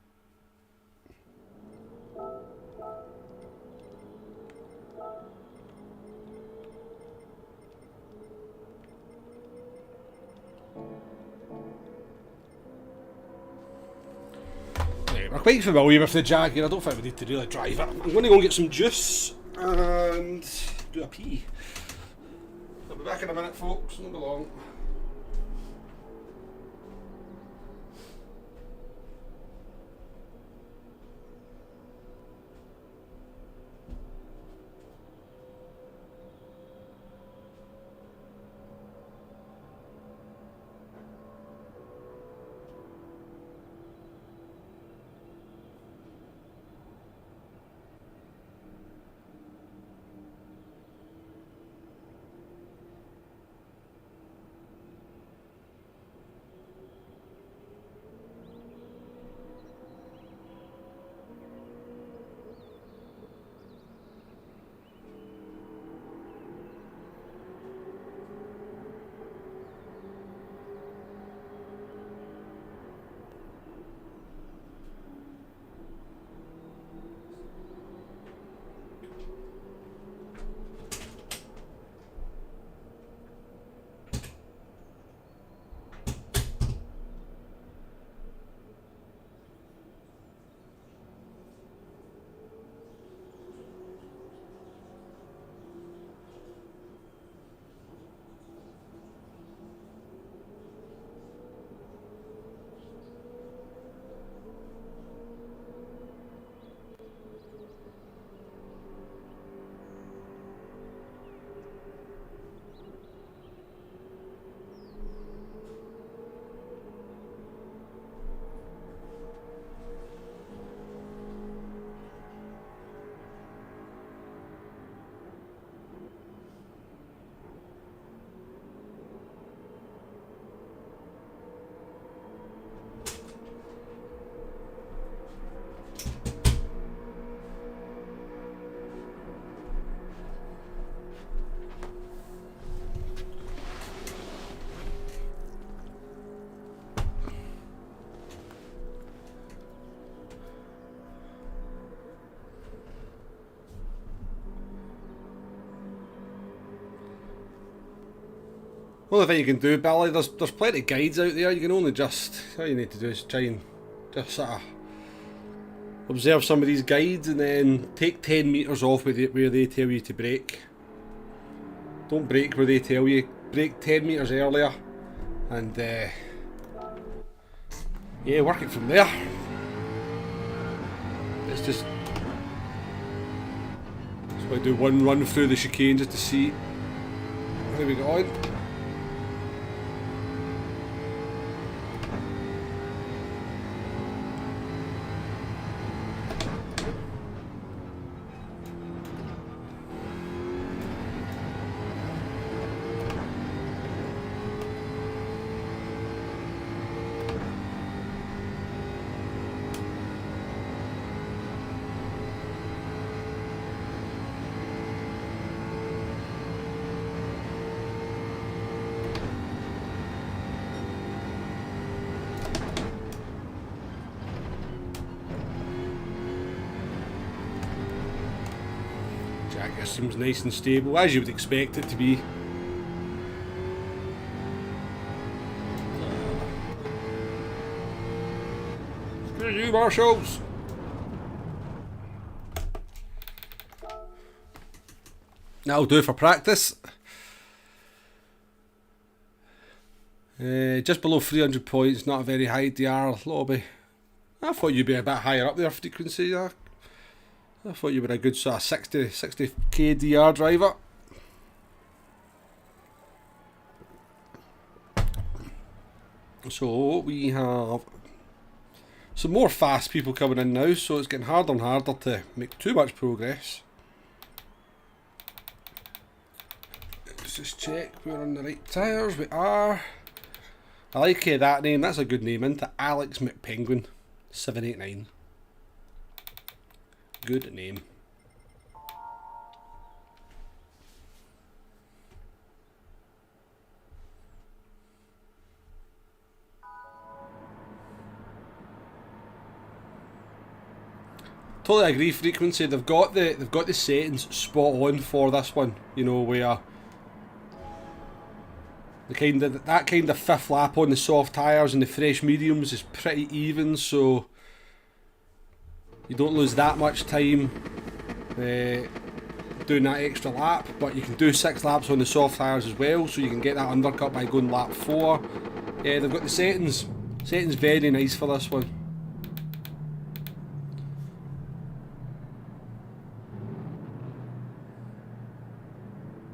we're quite familiar with the Jaguar. I don't think we need to really drive it. I'm going to go and get some juice and do a pee. I'll be back in a minute, folks. Not be long. Only thing you can do, Billy, there's plenty of guides out there. You can only just, all you need to do is try and just sort of observe some of these guides and then take 10 metres off where they tell you to brake. Don't brake where they tell you, brake 10 metres earlier and yeah, work it from there. Let's just do one run through the chicane just to see how we get on. Jaguar seems nice and stable, as you would expect it to be. Screw you, marshals! That'll do for practice. Just below 300 points, not a very high DR lobby. I thought you'd be a bit higher up there frequency. I thought you were a good sort of 60k DR driver. So we have some more fast people coming in now, so it's getting harder and harder to make too much progress. Let's just check we're on the right tyres. We are. I like that name, that's a good name, into Alex McPenguin 789. Good name. Totally agree, frequency. They've got the settings spot on for this one. You know, where that kind of fifth lap on the soft tyres and the fresh mediums is pretty even, so You don't lose that much time doing that extra lap, but you can do 6 laps on the soft tyres as well, so you can get that undercut by going lap 4. Yeah, they've got the settings. Settings very nice for this one.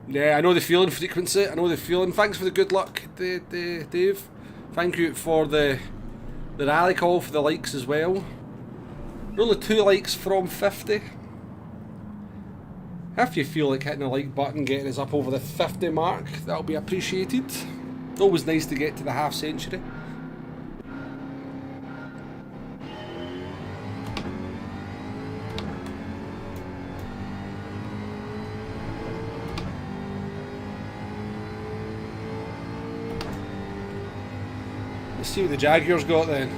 Yeah, I know the feeling, Frequency. I know the feeling. Thanks for the good luck, Dave. Thank you for the rally call, for the likes as well. Only 2 likes from 50. If you feel like hitting the like button, getting us up over the 50 mark, that'll be appreciated. Always nice to get to the half century. Let's see what the Jaguar's got then.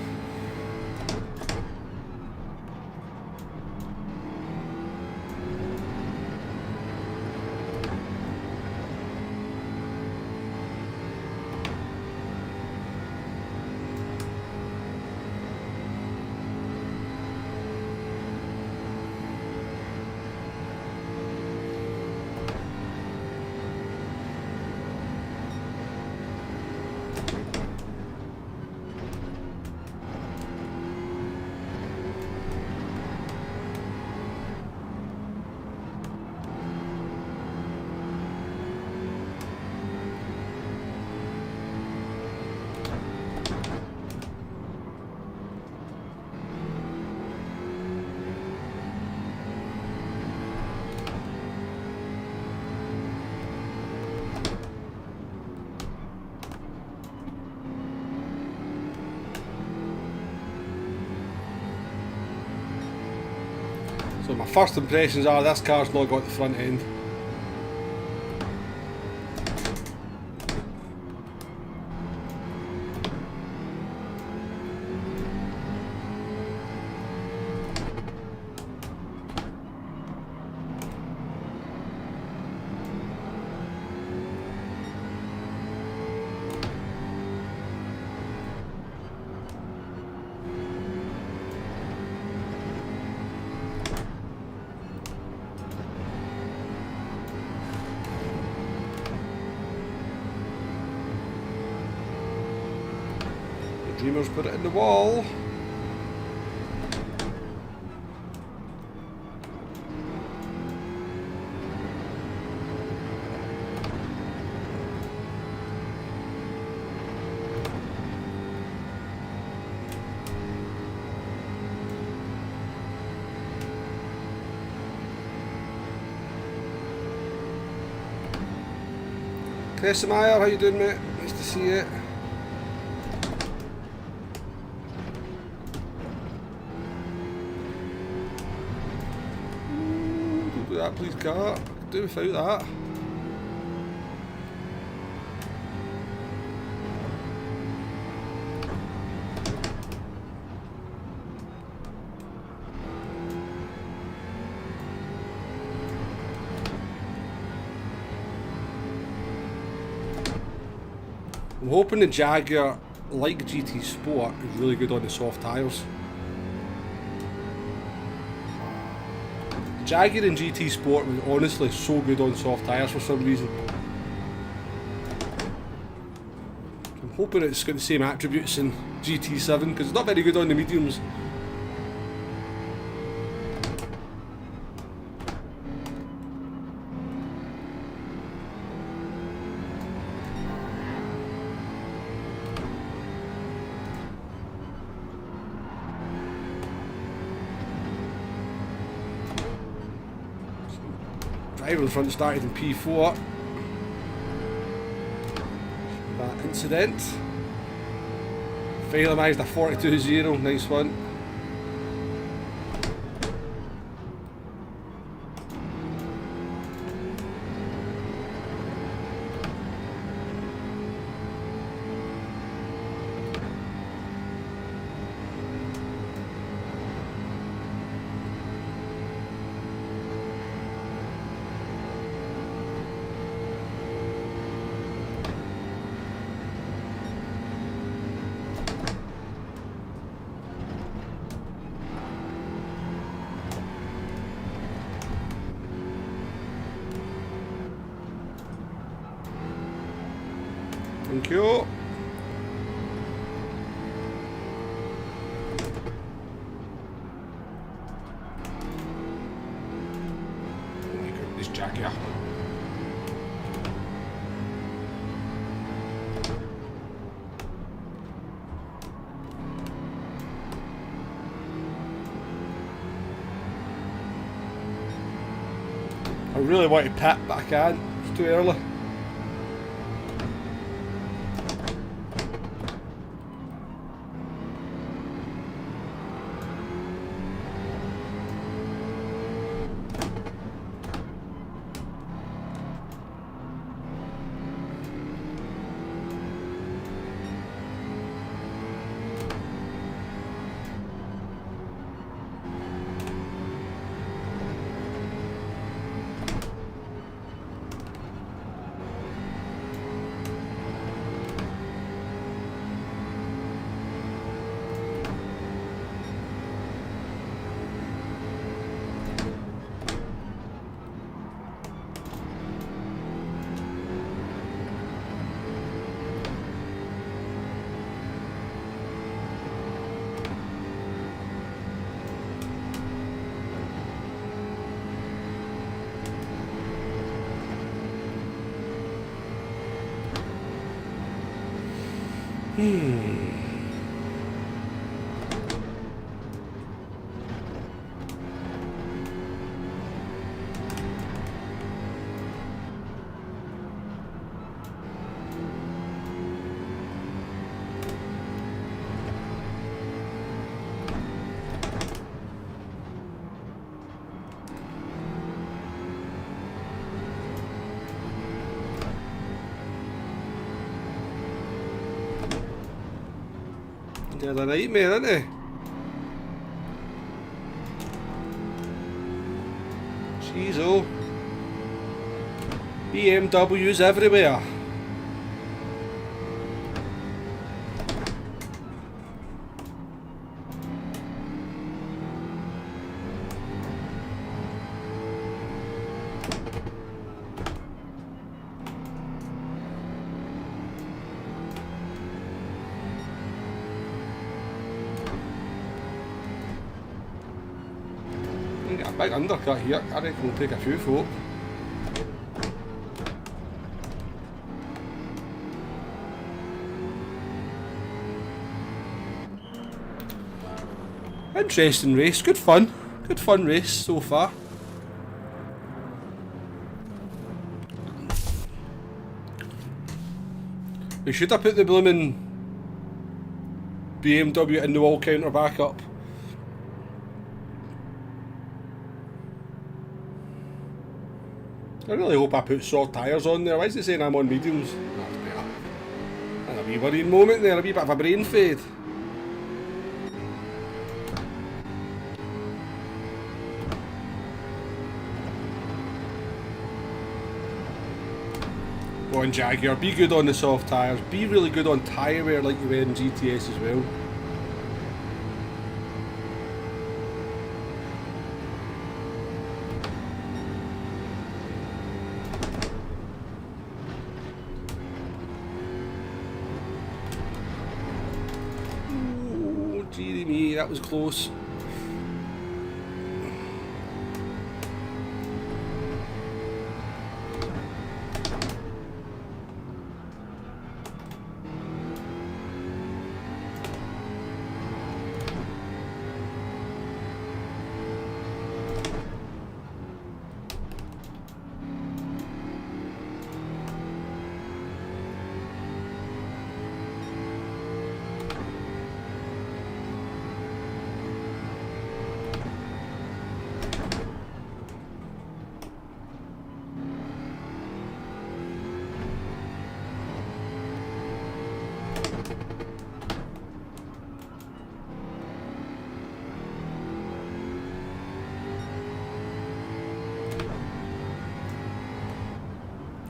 So my first impressions are this car's not got the front end. Dreamers put it in the wall. Chris Meyer, how you doing, mate? Nice to see you. That, please, car. I could do without that. I'm hoping the Jaguar, like GT Sport, is really good on the soft tyres. Jaguar and GT Sport was honestly so good on soft tyres for some reason. I'm hoping it's got the same attributes in GT7 because it's not very good on the mediums. Driver in front started in P4. That incident. Finalised a 42-0, nice one. Thank you. Oh my goodness, Jaguar. I really want to pit, but I can't. It's too early. They're a nightmare, aren't they? Jeez, oh. BMWs everywhere. Get a big undercut here. I reckon we'll take a few folk. Interesting race, good fun race so far. We should have put the blooming BMW in the wall counter back up. I really hope I put soft tyres on there. Why is it saying I'm on mediums? That's better. And a wee worrying moment there, a wee bit of a brain fade. Go on Jaguar, be good on the soft tyres, be really good on tyre wear like you were in GTS as well. Dearie me, that was close.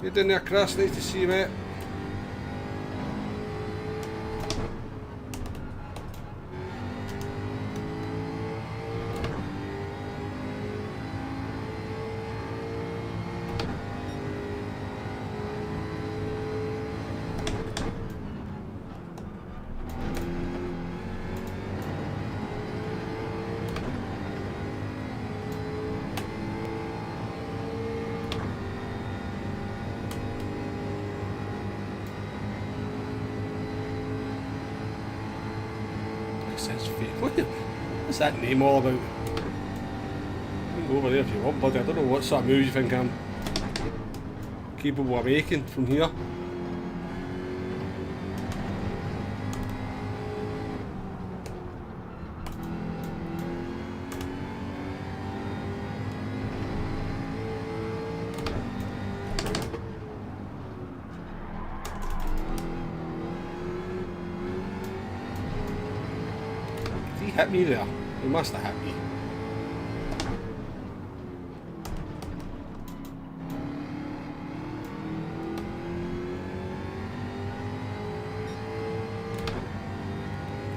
Get in there, Chris, nice to see you, mate. says what's that name all about? You can go over there if you want, buddy. I don't know what sort of moves you think I'm capable of making from here. He hit me there. He must have hit me.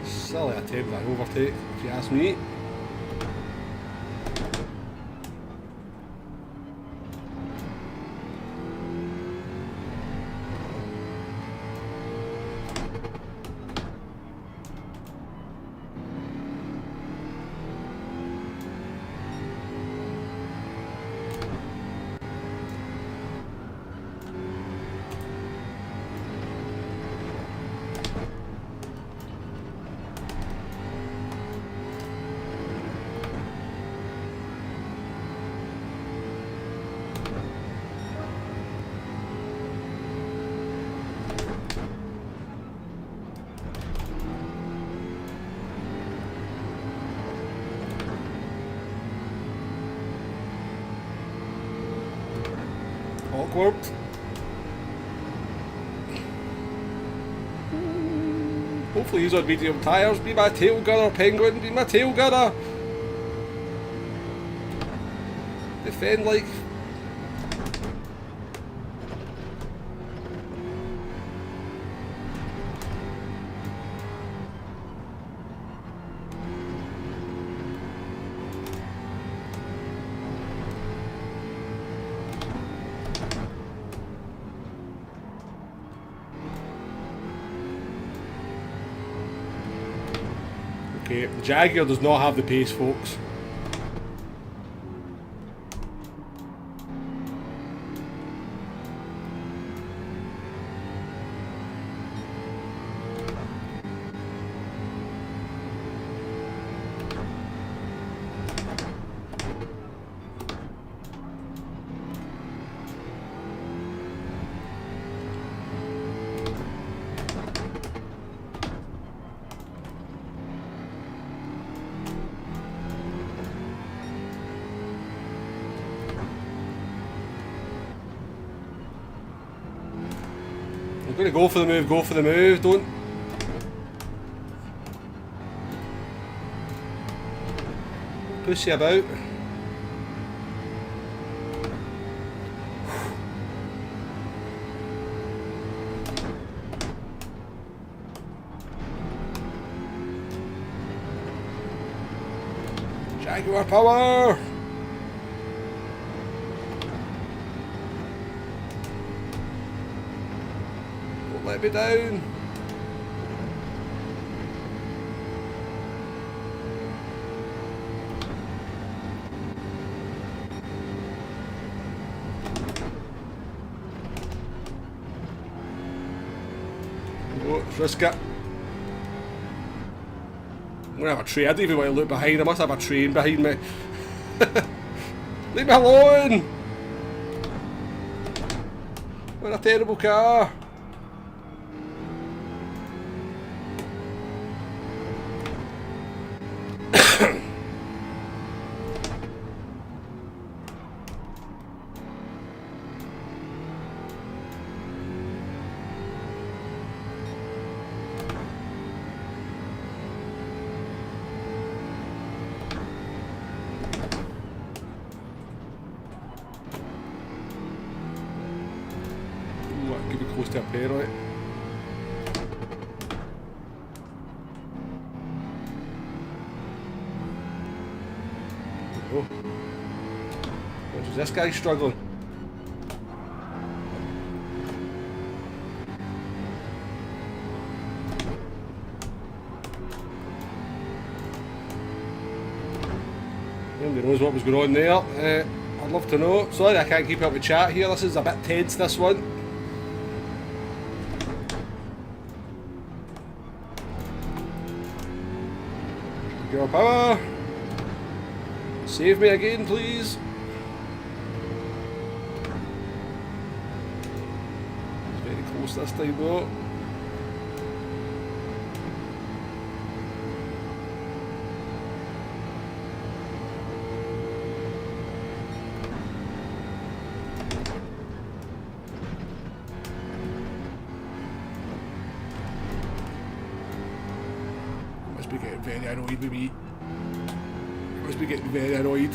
Silly attempt at an overtake, if you ask me. Awkward. Hopefully he's on medium tyres. Be my tail gunner, Penguin. Be my tail gunner. Defend like... Okay, Jaguar does not have the pace, folks. I'm gonna go for the move, don't push you about. Jaguar power! Let me down. Go, let's risk it. I'm gonna have a train. I don't even want to look behind. I must have a train behind me. Leave me alone! What a terrible car. Could be close to a pair, right? Oh. What is this guy struggling? Nobody knows what was going on there. I'd love to know. Sorry I can't keep up with chat here. This is a bit tense, this one. Your power. Save me again, please. It's very close this time though. Must be getting very annoyed with me. Must be getting very annoyed.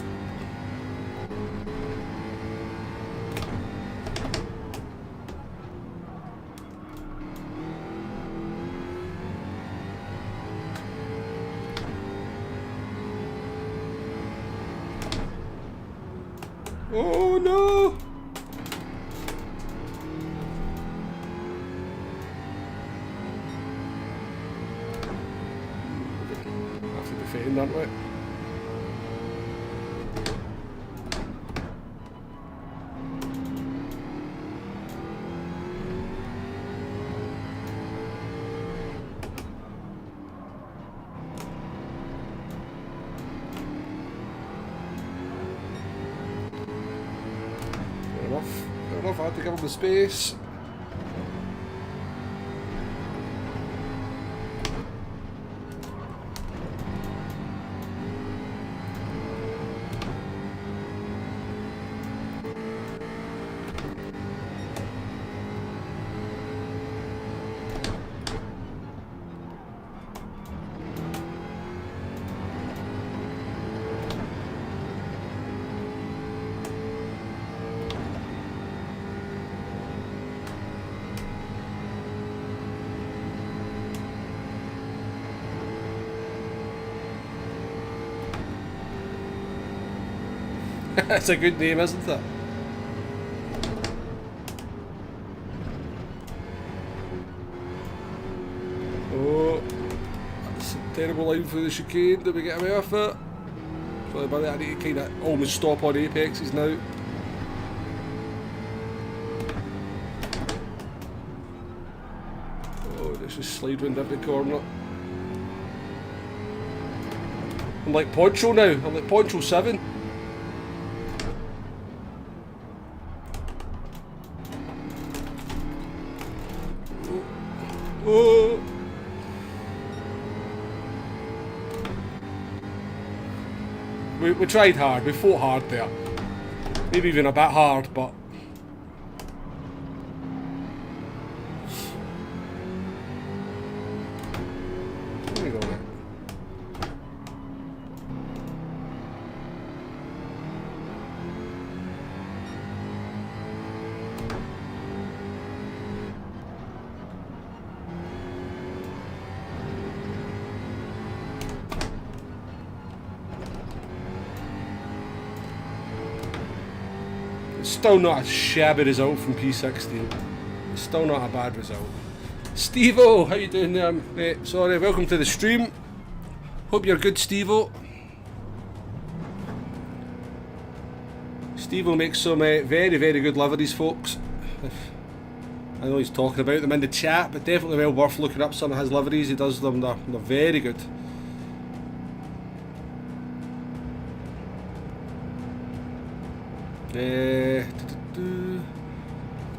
Oh no! Have to defend, aren't we? Fair enough, I had to give him the space. That's a good name, isn't it? Oh, that's a terrible line for the chicane. Did we get away with it? Sorry about that, I need to kind of almost stop on apexes now. Oh, this is slide round every corner. I'm like Poncho now, I'm like Poncho 7. Oh. We tried hard, we fought hard there. Maybe even a bit hard, but... There we go then. Still not a shabby result from P16. Still not a bad result. Steve-O, how you doing there, mate? Sorry, welcome to the stream. Hope you're good, Steve-O. Steve-O makes some very, very good liveries, folks. I know he's talking about them in the chat, but definitely well worth looking up some of his liveries. He does them, they're very good.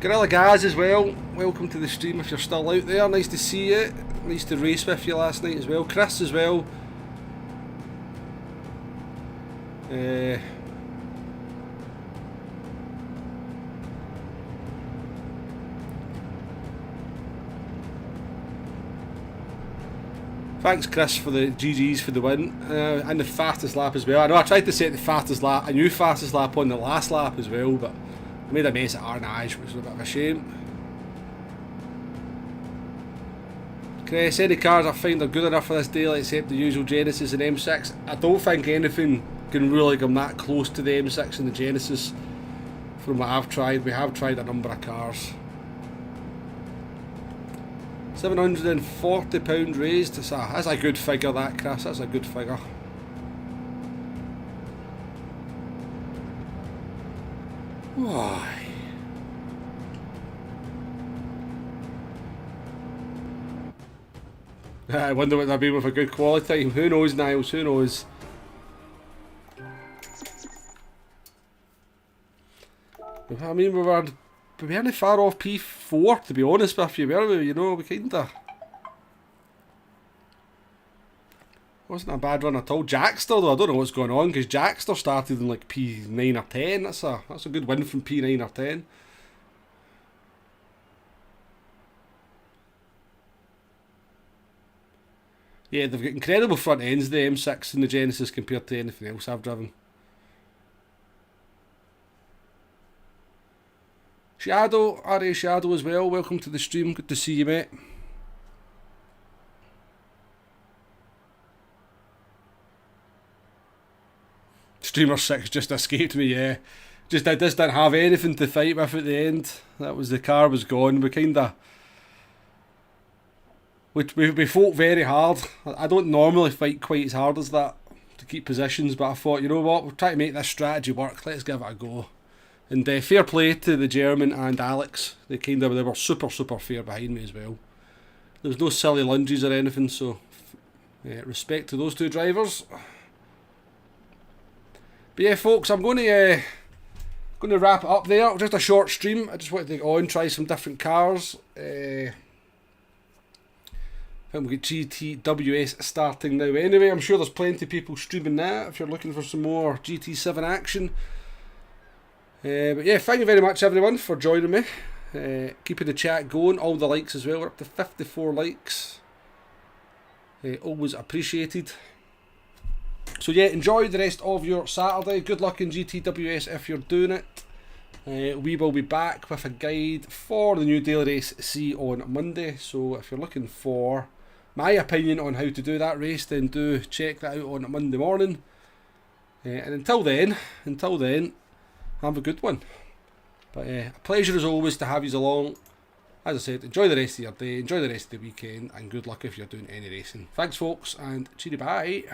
Gorilla Gaz as well, welcome to the stream if you're still out there, nice to see you, nice to race with you last night as well. Chris as well. Thanks Chris for the GGs for the win, and the fastest lap as well. I know I tried to set the fastest lap, a new fastest lap on the last lap as well, but I made a mess at Arnage, which was a bit of a shame. Chris, any cars I find are good enough for this deal except the usual Genesis and M6? I don't think anything can really come that close to the M6 and the Genesis from what I've tried. We have tried a number of cars. £740 raised. That's a good figure, that, Chris. That's a good figure. Why? I wonder what they'll be with a good quality time. Who knows, Niles? Who knows? I mean, we weren't far off P4, to be honest with you, were we? You know, we kinda wasn't a bad run at all. Jackster, though, I don't know what's going on, because Jackster started in like P9 or 10. That's a good win from P9 or 10. Yeah, they've got incredible front ends, the M6 and the Genesis, compared to anything else I've driven. Shadow, RA Shadow as well, welcome to the stream, good to see you, mate. Streamer 6 just escaped me, yeah. I just didn't have anything to fight with at the end. That was, the car was gone. We fought very hard. I don't normally fight quite as hard as that to keep positions, but I thought, you know what, we're trying to make this strategy work, let's give it a go. And fair play to the German and Alex. They were super fair behind me as well. There was no silly lunges or anything, so respect to those two drivers. But yeah, folks, I'm going to wrap it up there. Just a short stream. I just wanted to go on, try some different cars. I think we get GTWS starting now. Anyway, I'm sure there's plenty of people streaming that if you're looking for some more GT7 action. But yeah, thank you very much everyone for joining me. Keeping the chat going, all the likes as well. We're up to 54 likes. Always appreciated. So yeah, enjoy the rest of your Saturday. Good luck in GTWS if you're doing it. We will be back with a guide for the new daily race C on Monday. So if you're looking for my opinion on how to do that race, then do check that out on Monday morning. And until then, have a good one. But a pleasure as always to have you along. As I said, enjoy the rest of your day, enjoy the rest of the weekend, and good luck if you're doing any racing. Thanks folks, and cheery bye.